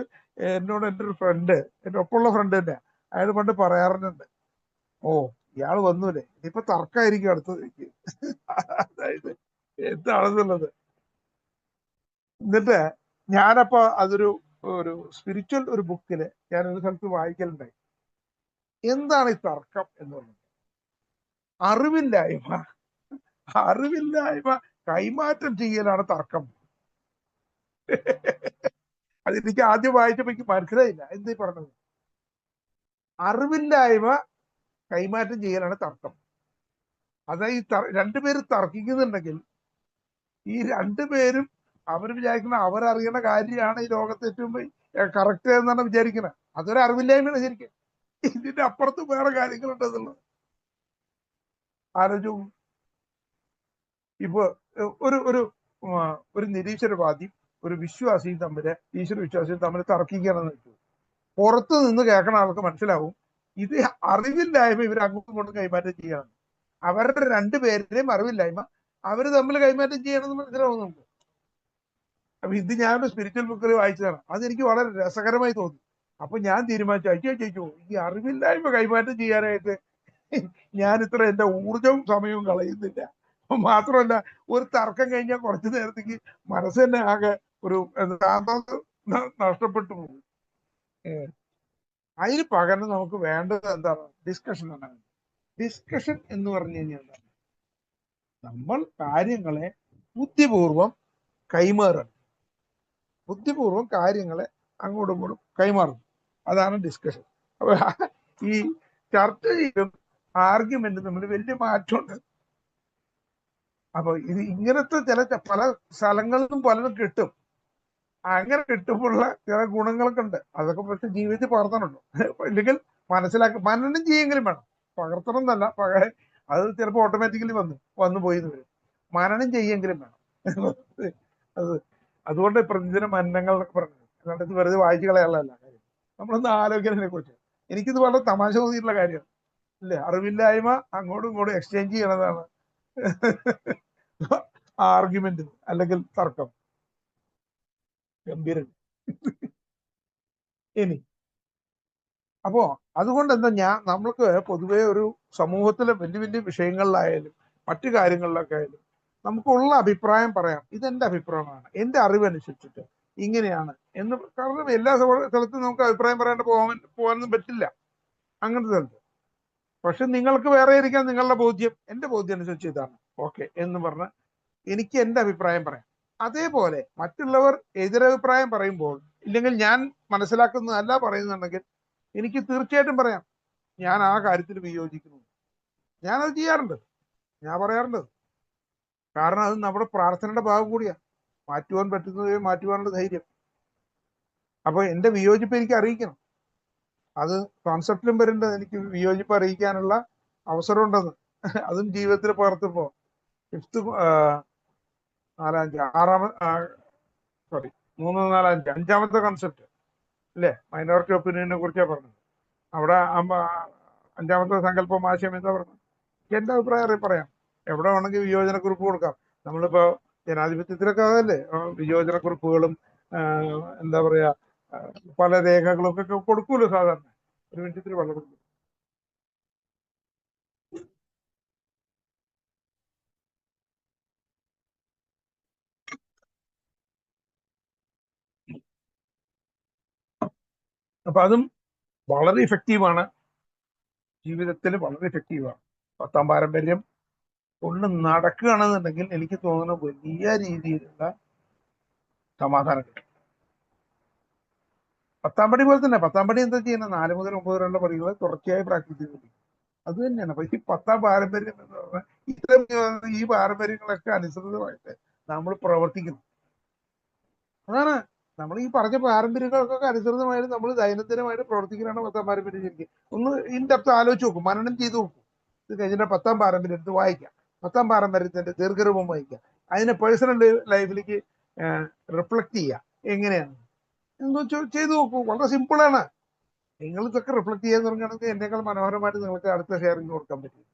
എൻ്റെ ഒരു ഫ്രണ്ട്, എൻ്റെ ഒപ്പമുള്ള ഫ്രണ്ട് തന്നെ, അയാൾ പണ്ട് പറയാറുണ്ട്, ഓ ഇയാൾ വന്നൂലേ ഇനിയിപ്പൊ തർക്കമായിരിക്കും അടുത്തത്. അതായത് എന്താണെന്നുള്ളത്. എന്നിട്ട് ഞാനപ്പോ അതൊരു സ്പിരിച്വൽ ഒരു ബുക്കില് ഞാനൊരു സ്ഥലത്ത് വായിക്കലുണ്ടായി. എന്താണ് ഈ തർക്കം എന്ന് പറഞ്ഞത്? അറിവില്ലായ്മ കൈമാറ്റം ചെയ്യലാണ് തർക്കം. അതെനിക്ക് ആദ്യം വായിച്ചപ്പോ എനിക്ക് മനസ്സിലായില്ല എന്തീ പറഞ്ഞത്. അറിവില്ലായ്മ കൈമാറ്റം ചെയ്യലാണ് തർക്കം. അതായത് രണ്ടുപേരും തർക്കിക്കുന്നുണ്ടെങ്കിൽ ഈ രണ്ടുപേരും അവർ വിചാരിക്കുന്ന അവരറിയണ കാര്യമാണ് ഈ ലോകത്ത് ഏറ്റവും കറക്റ്റ് എന്നാണ് വിചാരിക്കുന്നത്. അതൊരു അറിവില്ലായ്മയാണ് ശരിക്കും. ഇതിന്റെ അപ്പുറത്ത് വേറെ കാര്യങ്ങളുണ്ടെന്നുള്ളത് ആലോചിച്ചു. ഇപ്പൊ ഒരു നിരീശ്വരവാദിയും ഒരു വിശ്വാസിയും തമ്മില്, ഈശ്വര വിശ്വാസിയും തമ്മിൽ തർക്കിക്കുകയാണെന്ന് വെച്ചു. പുറത്ത് നിന്ന് കേൾക്കണ ആൾക്ക് മനസ്സിലാവും ഇത് അറിവില്ലായ്മ ഇവർ അങ്ങോട്ടും ഇങ്ങോട്ടും കൈമാറ്റം ചെയ്യണം. അവരുടെ രണ്ടുപേരുടെയും അറിവില്ലായ്മ അവര് തമ്മിൽ കൈമാറ്റം ചെയ്യണമെന്ന് മനസ്സിലാവുന്നുണ്ട്. അപ്പൊ ഇത് ഞാനൊരു സ്പിരിച്വൽ ബുക്കിൽ വായിച്ചതാണ്. അതെനിക്ക് വളരെ രസകരമായി തോന്നി. അപ്പൊ ഞാൻ തീരുമാനിച്ചു, അയ്യോ ഈ അറിവില്ലായ്മ കൈമാറ്റം ചെയ്യാനായിട്ട് ഞാൻ ഇത്ര എന്റെ ഊർജവും സമയവും കളയുന്നില്ല. മാത്രമല്ല ഒരു തർക്കം കഴിഞ്ഞാൽ കുറച്ചു നേരത്തേക്ക് മനസ്സ് തന്നെ ആകെ ഒരു നഷ്ടപ്പെട്ടു പോകും. അതിന് പകരം നമുക്ക് വേണ്ടത് എന്താണ്? ഡിസ്കഷൻ ആണ്. ഡിസ്കഷൻ എന്ന് പറഞ്ഞു കഴിഞ്ഞാൽ എന്താണ്? നമ്മൾ കാര്യങ്ങളെ ബുദ്ധിപൂർവം കൈമാറണം. ബുദ്ധിപൂർവം കാര്യങ്ങളെ അങ്ങോട്ടും ഇങ്ങോട്ടും കൈമാറും. അതാണ് ഡിസ്കഷൻ. അപ്പൊ ഈ ചർച്ചയിലും ആർഗ്യുമെന്റും തമ്മിൽ വലിയ മാറ്റമുണ്ട്. അപ്പൊ ഇത് ഇങ്ങനത്തെ പല സ്ഥലങ്ങളിലും പലതും കിട്ടും. അങ്ങനെ കിട്ടുമ്പോഴുള്ള ചില ഗുണങ്ങളൊക്കെ ഉണ്ട്. അതൊക്കെ പക്ഷെ ജീവിതത്തിൽ പകർത്തണുണ്ടോ ഇല്ലെങ്കിൽ മനനം ചെയ്യെങ്കിലും വേണം. പകർത്തണം എന്നല്ല, അത് ചിലപ്പോൾ ഓട്ടോമാറ്റിക്കലി വന്നു പോയി വരും. മനനം ചെയ്യെങ്കിലും വേണം. അത് അതുകൊണ്ട് പ്രതിദിന മനനങ്ങൾ എന്നൊക്കെ പറഞ്ഞത് അതുകൊണ്ട് ഇത് വെറുതെ വായിച്ചു കളയാനുള്ള കാര്യം. നമ്മളൊന്ന് ആലോചിക്കുന്നതിനെ കുറിച്ച് എനിക്കിത് വളരെ തമാശ തോന്നിയിട്ടുള്ള കാര്യമാണ്. ഇല്ലേ, അറിവില്ലായ്മ അങ്ങോട്ടും ഇങ്ങോട്ടും എക്സ്ചേഞ്ച് ചെയ്യണതാണ് ആർഗ്യുമെന്റ് അല്ലെങ്കിൽ തർക്കം. ഗംഭീരം. ഇനി അപ്പോ അതുകൊണ്ട് എന്താ നമ്മൾക്ക് പൊതുവെ ഒരു സമൂഹത്തിലെ വലിയ വലിയ വിഷയങ്ങളിലായാലും മറ്റു കാര്യങ്ങളിലൊക്കെ ആയാലും നമുക്കുള്ള അഭിപ്രായം പറയാം. ഇതെന്റെ അഭിപ്രായമാണ്, എന്റെ അറിവനുസരിച്ചിട്ട് ഇങ്ങനെയാണ് എന്ന്. കാരണം എല്ലാ സ്ഥലത്തും നമുക്ക് അഭിപ്രായം പറയാണ്ട് പോകാനൊന്നും പറ്റില്ല അങ്ങനത്തെ സ്ഥലത്ത്. പക്ഷെ നിങ്ങൾക്ക് വേറെ ഇരിക്കാൻ നിങ്ങളുടെ ബോധ്യം, എന്റെ ബോധ്യം അനുസരിച്ച് ഇതാണ് ഓക്കെ എന്ന് പറഞ്ഞ് എനിക്ക് എന്റെ അഭിപ്രായം പറയാം. അതേപോലെ മറ്റുള്ളവർ എതിരഭിപ്രായം പറയുമ്പോൾ, ഇല്ലെങ്കിൽ ഞാൻ മനസ്സിലാക്കുന്നതല്ല പറയുന്നുണ്ടെങ്കിൽ എനിക്ക് തീർച്ചയായിട്ടും പറയാം ഞാൻ ആ കാര്യത്തിൽ വിയോജിക്കുന്നു. ഞാനത് ചെയ്യാറുണ്ട്, ഞാൻ പറയാറുണ്ട്. കാരണം അത് നമ്മുടെ പ്രാർത്ഥനയുടെ ഭാഗം കൂടിയാണ്. മാറ്റുവാൻ പറ്റുന്നവയെ മാറ്റുവാനുള്ള ധൈര്യം. അപ്പൊ എന്റെ വിയോജിപ്പ് എനിക്ക് അറിയിക്കണം. അത് കോൺസെപ്റ്റിലും വരേണ്ടത് എനിക്ക് വിയോജിപ്പ് അറിയിക്കാനുള്ള അവസരം ഉണ്ടെന്ന്. അതും ജീവിതത്തിൽ പകർത്തുമ്പോ 5ാമത്തെ കോൺസെപ്റ്റ് അല്ലേ, മൈനോറിറ്റി ഒപ്പീനിയനെ കുറിച്ചാണ് പറഞ്ഞത്. അവിടെ 5ാമത്തെ സങ്കല്പം ആശയം എന്താ പറഞ്ഞത്? എന്റെ അഭിപ്രായം പറയാം. എവിടെ വേണമെങ്കിൽ വിയോജനക്കുറിപ്പ് കൊടുക്കാം. നമ്മളിപ്പോ ജനാധിപത്യത്തിലൊക്കെ അതല്ലേ, വിയോജനക്കുറിപ്പുകളും എന്താ പറയാ പല രേഖകളും ഒക്കെ കൊടുക്കൂല്ലോ സാധാരണ. ഒരു മിനിറ്റത്തിൽ വെള്ളം കൊടുക്കും. അപ്പൊ അതും വളരെ ഇഫക്റ്റീവാണ്, ജീവിതത്തിൽ വളരെ ഇഫക്റ്റീവാണ്. 10ാം പാരമ്പര്യം കൊണ്ട് നടക്കുകയാണെന്നുണ്ടെങ്കിൽ എനിക്ക് തോന്നുന്നു വലിയ രീതിയിലുള്ള സമാധാനം കിട്ടും. 10ാം പടി പോലെ തന്നെ 10ാം പടി എന്താ ചെയ്യുന്നത്? 4 മുതൽ 9 വരെയുള്ള പടികൾ തുടർച്ചയായി പ്രാക്ടീസ് ചെയ്തു. അത് തന്നെയാണ്. അപ്പൊ ഈ 10ാം പാരമ്പര്യം എന്ന് പറഞ്ഞാൽ ഇത്തരം ഈ പാരമ്പര്യങ്ങളൊക്കെ അനുസൃതമായിട്ട് നമ്മൾ പ്രവർത്തിക്കുന്നു. അതാണ് നമ്മൾ ഈ പറഞ്ഞ പാരമ്പര്യങ്ങൾക്കൊക്കെ അനുസൃതമായിട്ട് നമ്മൾ ദൈനംദിനമായിട്ട് പ്രവർത്തിക്കാനാണ് 10ാം പാരമ്പര്യം. ശരിക്കും ഒന്ന് ഇൻഡെപ്ത് ആലോചിച്ച് നോക്കും, മനനം ചെയ്ത് നോക്കും. ഇത് കഴിഞ്ഞിട്ട് 10ാം പാരമ്പര്യം എടുത്ത് വായിക്കാം, 10ാം പാരമ്പര്യത്തിന്റെ ദീർഘരൂപം വായിക്കാം, അതിനെ പേഴ്സണൽ ലൈഫിലേക്ക് റിഫ്ലക്ട് ചെയ്യാം. എങ്ങനെയാണ് എന്തോ ചെയ്തു നോക്കൂ. വളരെ സിമ്പിളാണ്. നിങ്ങൾ ഇതൊക്കെ റിഫ്ലക്ട് ചെയ്യാൻ തുടങ്ങുകയാണെങ്കിൽ എന്നേക്കാൾ മനോഹരമായിട്ട് നിങ്ങൾക്ക് അടുത്ത ഷെയറിംഗ് കൊടുക്കാൻ പറ്റും.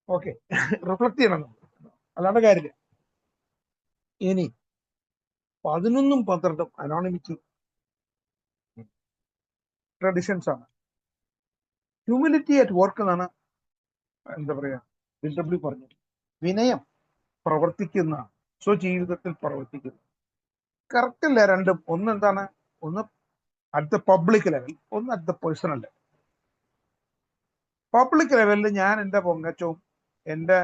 ഓക്കെ, റിഫ്ലക്ട് ചെയ്യണം നമ്മൾ, അല്ലാണ്ട് കാര്യമില്ല. ഇനി 11ഉം 12ഉം അനോണിമിറ്റി ട്രഡിഷൻസ് ആണ്. ഹ്യൂമിലിറ്റി അറ്റ് വർക്ക് എന്നാണ് എന്താ പറയാ ഡബ്ല്യു പറഞ്ഞത്. വിനയം പ്രവർത്തിക്കുന്ന, സ്വജീവിതത്തിൽ പ്രവർത്തിക്കുന്ന. കറക്റ്റ് അല്ല രണ്ടും. ഒന്ന് എന്താണ്? ഒന്ന് അറ്റ് ദ പബ്ലിക് ലെവൽ, ഒന്ന് at the personal level. Public ലെവലിൽ ഞാൻ എന്റെ പൊങ്ങച്ചവും എന്റെ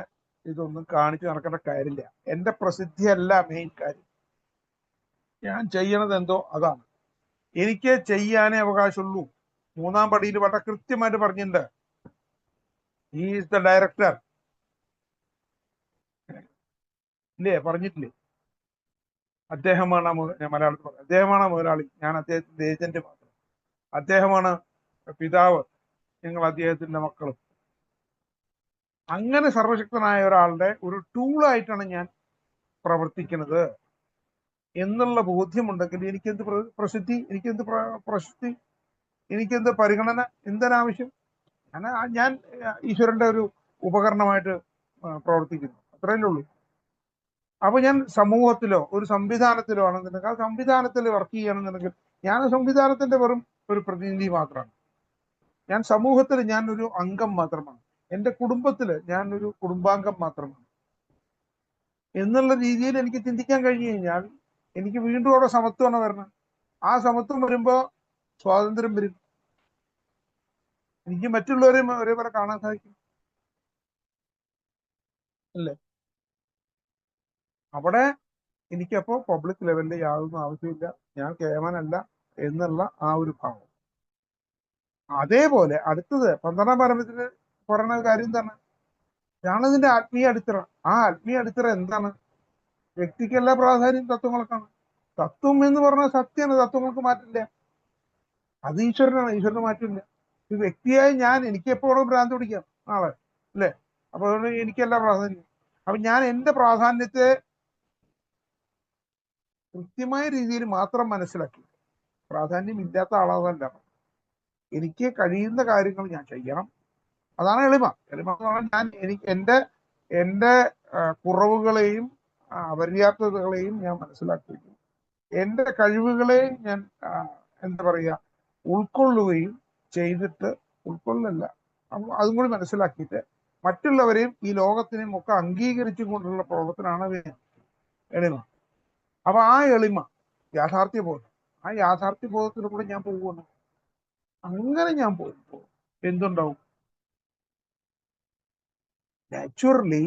ഇതൊന്നും കാണിച്ചു നടക്കേണ്ട കാര്യമില്ല. എന്റെ പ്രസിദ്ധിയല്ല മെയിൻ കാര്യം. ഞാൻ ചെയ്യണത് എന്തോ അതാണ്. എനിക്ക് ചെയ്യാനേ അവകാശമുള്ളൂ. 3ാം പടിയിൽ വളരെ കൃത്യമായിട്ട് പറഞ്ഞിട്ടുണ്ട്, ഹി ഈസ് ദ ഡയറക്ടർ. ഇല്ലേ, പറഞ്ഞിട്ടില്ലേ? അദ്ദേഹമാണ് മലയാളത്തിൽ പറഞ്ഞത്. അദ്ദേഹമാണ് മുതലാളി, ഞാൻ അദ്ദേഹത്തിന്റെ ഏജന്റ് മാത്രം. അദ്ദേഹമാണ് പിതാവ്, നിങ്ങൾ അദ്ദേഹത്തിന്റെ മക്കളും. അങ്ങനെ സർവശക്തനായ ഒരാളുടെ ഒരു ടൂളായിട്ടാണ് ഞാൻ പ്രവർത്തിക്കുന്നത് എന്നുള്ള ബോധ്യമുണ്ടെങ്കിൽ എനിക്കെന്ത് പ്രസിദ്ധി, എനിക്കെന്ത് പ്രശസ്തി, എനിക്കെന്ത് പരിഗണന, എന്തൊരാവശ്യം? ഞാൻ ഈശ്വരന്റെ ഒരു ഉപകരണമായിട്ട് പ്രവർത്തിക്കുന്നു, അത്രയല്ലേ ഉള്ളൂ. അപ്പൊ ഞാൻ സമൂഹത്തിലോ ഒരു സംവിധാനത്തിലോ ആണെന്നുണ്ടെങ്കിൽ ആ സംവിധാനത്തിൽ വർക്ക് ചെയ്യണമെന്നുണ്ടെങ്കിൽ ഞാൻ സംവിധാനത്തിന്റെ വെറും ഒരു പ്രതിനിധി മാത്രമാണ്. ഞാൻ സമൂഹത്തിൽ ഞാൻ ഒരു അംഗം മാത്രമാണ്. എൻ്റെ കുടുംബത്തില് ഞാൻ ഒരു കുടുംബാംഗം മാത്രമാണ് എന്നുള്ള രീതിയിൽ എനിക്ക് ചിന്തിക്കാൻ കഴിഞ്ഞു കഴിഞ്ഞാൽ എനിക്ക് വീണ്ടും അവിടെ സമത്വമാണ് വരണം. ആ സമത്വം വരുമ്പോ സ്വാതന്ത്ര്യം വരും. എനിക്ക് മറ്റുള്ളവരെയും ഒരേപോലെ കാണാൻ സാധിക്കും, അല്ലേ? അവിടെ എനിക്കപ്പോ പബ്ലിക് ലെവലിൽ യാതൊന്നും ആവശ്യമില്ല, ഞാൻ കേവലല്ല എന്നുള്ള ആ ഒരു ഭാവം. അതേപോലെ അടുത്തത് 12ാം പാരമ്പര്യത്തിൽ പറയുന്ന കാര്യം എന്താണ്? ഞാനതിന്റെ ആത്മീയ അടിത്തറ. ആ ആത്മീയ അടിത്തറ എന്താണ്? വ്യക്തിക്ക് എല്ലാ പ്രാധാന്യം തത്വങ്ങൾക്കാണ്. തത്വം എന്ന് പറഞ്ഞാൽ സത്യമാണ്, തത്വങ്ങൾക്ക് മാറ്റില്ല. അത് ഈശ്വരനാണ്, ഈശ്വരന് മാറ്റില്ല. ഈ വ്യക്തിയായി ഞാൻ, എനിക്ക് എപ്പോഴും ഭ്രാന്ത് പിടിക്കാം നാളെ, അല്ലേ? അപ്പൊ അതുകൊണ്ട് എനിക്കെല്ലാ പ്രാധാന്യം. അപ്പൊ ഞാൻ എന്റെ പ്രാധാന്യത്തെ കൃത്യമായ രീതിയിൽ മാത്രം മനസ്സിലാക്കി, പ്രാധാന്യം ഇല്ലാത്ത ആളാതല്ല. എനിക്ക് കഴിയുന്ന കാര്യങ്ങൾ ഞാൻ ചെയ്യണം. അതാണ് എളിമ. എളിമ എന്ന് പറഞ്ഞാൽ ഞാൻ എന്റെ കുറവുകളെയും അപര്യാപ്തതകളെയും ഞാൻ മനസ്സിലാക്കുകയും എന്റെ കഴിവുകളെ ഞാൻ എന്താ പറയുക ഉൾക്കൊള്ളുകയും ചെയ്തിട്ട്, ഉൾക്കൊള്ളല്ല, അതും കൂടി മനസ്സിലാക്കിയിട്ട് മറ്റുള്ളവരെയും ഈ ലോകത്തിനെയും ഒക്കെ അംഗീകരിച്ചു കൊണ്ടുള്ള പ്രവർത്തനമാണ് എളിമ. അപ്പൊ ആ എളിമ യാഥാർത്ഥ്യബോധം, ആ യാഥാർത്ഥ്യബോധത്തിലൂടെ കൂടെ ഞാൻ പോകുന്നു. അങ്ങനെ ഞാൻ പോകുമ്പോൾ എന്തുണ്ടാവും? നാച്ചുറലി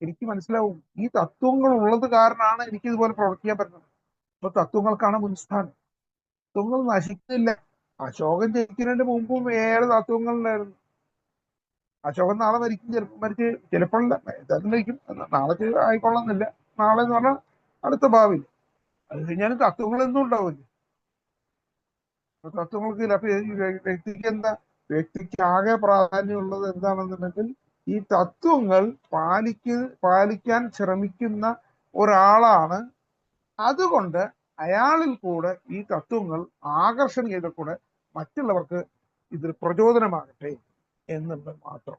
എനിക്ക് മനസ്സിലാവും ഈ തത്വങ്ങൾ ഉള്ളത് കാരണമാണ് എനിക്ക് ഇതുപോലെ പ്രവർത്തിക്കാൻ പറ്റുന്നത്. അപ്പൊ തത്വങ്ങൾക്കാണ് മുൻസ്ഥാനം. തത്വങ്ങൾ നശിക്കുന്നില്ല. അശോകൻ ജയിക്കുന്നതിന് മുമ്പും ഏറെ തത്വങ്ങളുണ്ടായിരുന്നു. അശോകൻ നാളെ മരിക്കും, ചിലപ്പോഴല്ല, എന്തായാലും മരിക്കും, നാളെ ആയിക്കൊള്ളുന്നില്ല. നാളെ എന്ന് പറഞ്ഞാൽ അടുത്ത ഭാവി. അത് കഴിഞ്ഞാലും തത്വങ്ങളൊന്നും ഉണ്ടാവില്ല. തത്വങ്ങൾക്ക് ഇല്ല. അപ്പൊ വ്യക്തിക്ക് എന്താ? വ്യക്തിക്ക് ആകെ പ്രാധാന്യമുള്ളത് എന്താണെന്നുണ്ടെങ്കിൽ ഈ തത്വങ്ങൾ പാലിക്കാൻ ശ്രമിക്കുന്ന ഒരാളാണ്. അതുകൊണ്ട് അയാളിൽ കൂടെ ഈ തത്വങ്ങൾ ആകർഷണം ചെയ്ത കൂടെ മറ്റുള്ളവർക്ക് ഇത് പ്രചോദനമാകട്ടെ എന്നുള്ളത് മാത്രം.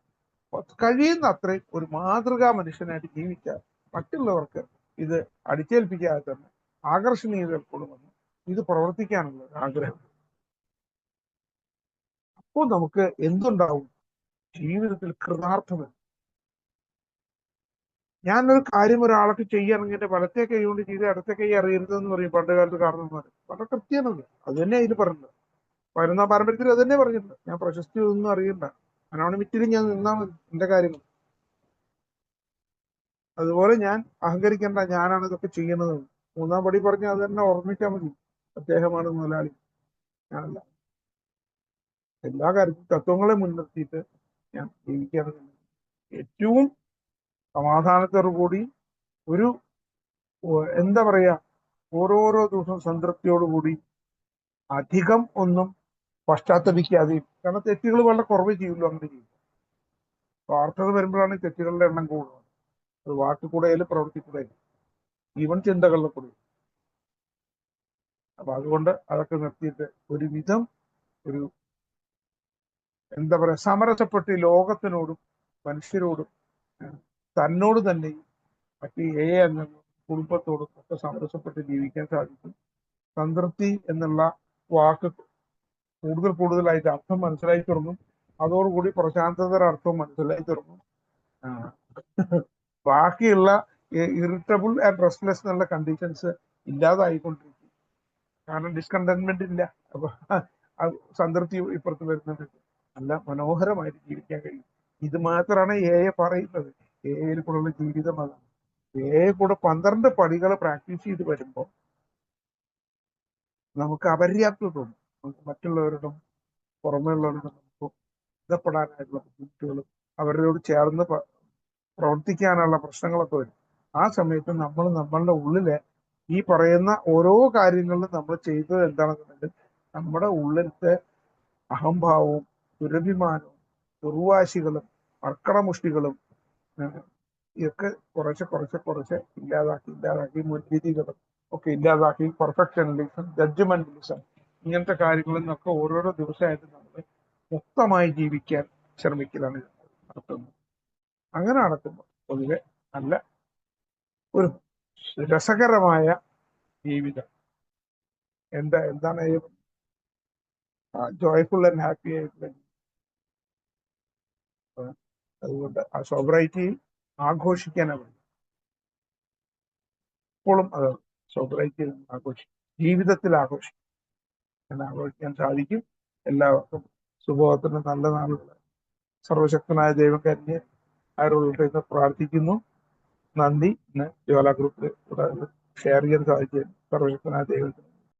കഴിയുന്ന അത്രയും ഒരു മാതൃകാ മനുഷ്യനായിട്ട് ജീവിക്കാൻ, മറ്റുള്ളവർക്ക് ഇത് അടിച്ചേൽപ്പിക്കാതെ തന്നെ ആകർഷണീയതകൾ കൊണ്ടുവന്ന് ഇത് പ്രവർത്തിക്കാനുള്ള ആഗ്രഹം. അപ്പോൾ നമുക്ക് എന്തുണ്ടാവും? ജീവിതത്തിൽ കൃതാർത്ഥത. ഞാനൊരു കാര്യം ഒരാൾക്ക് ചെയ്യുകയാണെങ്കിൽ എന്റെ വലത്തെ കൈ കൊണ്ട് ചെയ്ത് അടുത്ത കൈ അറിയരുതെന്ന് പറയും പണ്ട് കാലത്ത് കാരണന്മാർ. വളരെ കൃത്യമാണ്. അത് തന്നെ അതിൽ പറഞ്ഞത്. വരുന്ന പാരമ്പര്യത്തിൽ അത് തന്നെ പറഞ്ഞിട്ടുണ്ട്. ഞാൻ പ്രശസ്തി ഒന്നും അറിയണ്ട, അനോണിമിറ്റിയിൽ ഞാൻ നിന്നാ മതി എന്റെ കാര്യങ്ങൾ. അതുപോലെ ഞാൻ അഹങ്കരിക്കേണ്ട, ഞാനാണ് ഇതൊക്കെ ചെയ്യുന്നത്. മൂന്നാം പടി പറഞ്ഞ് അത് തന്നെ ഓർമ്മിച്ചാൽ മതി. അദ്ദേഹമാണ് മുതലാളി, ഞാനല്ല. എല്ലാ കാര്യത്തിലും തത്വങ്ങളെ മുൻനിർത്തിയിട്ട് ഞാൻ ജീവിക്കുകയാണ്. ഏറ്റവും സമാധാനത്തോടു കൂടി ഒരു എന്താ പറയാ, ഓരോരോ ദിവസം സംതൃപ്തിയോടുകൂടി, അധികം ഒന്നും പശ്ചാത്തപിക്കാതെയും. കാരണം തെറ്റുകൾ വളരെ കുറവേ ചെയ്യുള്ളൂ. അങ്ങനെ ചെയ്യും. സ്വാർത്ഥത വരുമ്പോഴാണ് തെറ്റുകളുടെ എണ്ണം കൂടുന്നത്. അത് വാക്കുകൂടെയാലും പ്രവൃത്തിക്കൂടെയാലും, ഈവൻ ചിന്തകളിലെ കൂടെ. അപ്പൊ അതുകൊണ്ട് അതൊക്കെ നിർത്തിയിട്ട് ഒരുവിധം ഒരു എന്താ പറയാ സമരസപ്പെട്ട് ലോകത്തിനോടും മനുഷ്യരോടും തന്നോട് തന്നെയും മറ്റ് അംഗങ്ങളും കുടുംബത്തോടും ഒക്കെ സമരസപ്പെട്ട് ജീവിക്കാൻ സാധിക്കും. സംതൃപ്തി എന്നുള്ള വാക്ക് കൂടുതലായിട്ട് അർത്ഥം മനസ്സിലായി തുടങ്ങും. അതോടുകൂടി പ്രശാന്തതയുടെ അർത്ഥം മനസ്സിലായി തുടങ്ങും. ബാക്കിയുള്ള ഇറിറ്റബിൾ ആൻഡ് റെസ്റ്റ്ലെസ് എന്നുള്ള കണ്ടീഷൻസ് ഇല്ലാതായിക്കൊണ്ടിരിക്കും. കാരണം ഡിസ്കണ്ടന്റ്മെന്റ് ഇല്ല. അപ്പൊ സംതൃപ്തി ഇപ്പുറത്ത് വരുന്നുണ്ട്. നല്ല മനോഹരമായിട്ട് ജീവിക്കാൻ കഴിയും. ഇത് മാത്രമാണ് പറയുന്നത്. എയിൽ കൂടെയുള്ള ജീവിതം അതാണ്. കൂടെ 12 പടികൾ പ്രാക്ടീസ് ചെയ്ത് വരുമ്പോൾ നമുക്ക് അപര്യാപ്തത തോന്നും. നമുക്ക് മറ്റുള്ളവരോടും പുറമേയുള്ളവരോടും നമുക്ക് ബന്ധപ്പെടാനായിട്ടുള്ള ബുദ്ധിമുട്ടുകളും അവരോട് ചേർന്ന് പ്രവർത്തിക്കാനുള്ള പ്രശ്നങ്ങളൊക്കെ വരും. ആ സമയത്ത് നമ്മൾ നമ്മളുടെ ഉള്ളിലെ ഈ പറയുന്ന ഓരോ കാര്യങ്ങളിലും നമ്മൾ ചെയ്തത് എന്താണെന്നുണ്ടെങ്കിൽ നമ്മുടെ ഉള്ളിലത്തെ അഹംഭാവവും ദുരഭിമാനവും ദുർവാശികളും അർക്കടമുഷ്ടികളും ഇതൊക്കെ കുറച്ച് ഇല്ലാതാക്കി മുൻവിധികളും ഒക്കെ ഇല്ലാതാക്കി പെർഫെക്ഷനലിസം, ജഡ്ജ്മെന്റലിസം, ഇങ്ങനത്തെ കാര്യങ്ങളിൽ നിന്നൊക്കെ ഓരോരോ ദിവസമായിട്ട് നമ്മൾ മുക്തമായി ജീവിക്കാൻ ശ്രമിക്കലാണ് നടത്തുന്നത്. അങ്ങനെ നടക്കുമ്പോൾ പൊതുവെ നല്ല ഒരു രസകരമായ ജീവിതം, എന്താണ് ജോയ്ഫുൾ ആൻഡ് ഹാപ്പി ആയിട്ടുള്ള. അതുകൊണ്ട് ആ സോബറൈറ്റി ആഘോഷിക്കാനാണ് എപ്പോഴും അത് സോബറൈറ്റി ആഘോഷിക്കും, ജീവിതത്തിൽ ആഘോഷിക്കാൻ സാധിക്കും. എല്ലാവർക്കും സുബോധത്തിന് നല്ല നാളുകൾ സർവശക്തനായ ദൈവം കരുതി ആരോട് പ്രാർത്ഥിക്കുന്നു. നന്ദി. ഇന്ന് ജ്വാല ഗ്രൂപ്പിൽ ഷെയർ ചെയ്യാൻ സാധിച്ചു സർവശക്തനായ ദൈവത്തിന്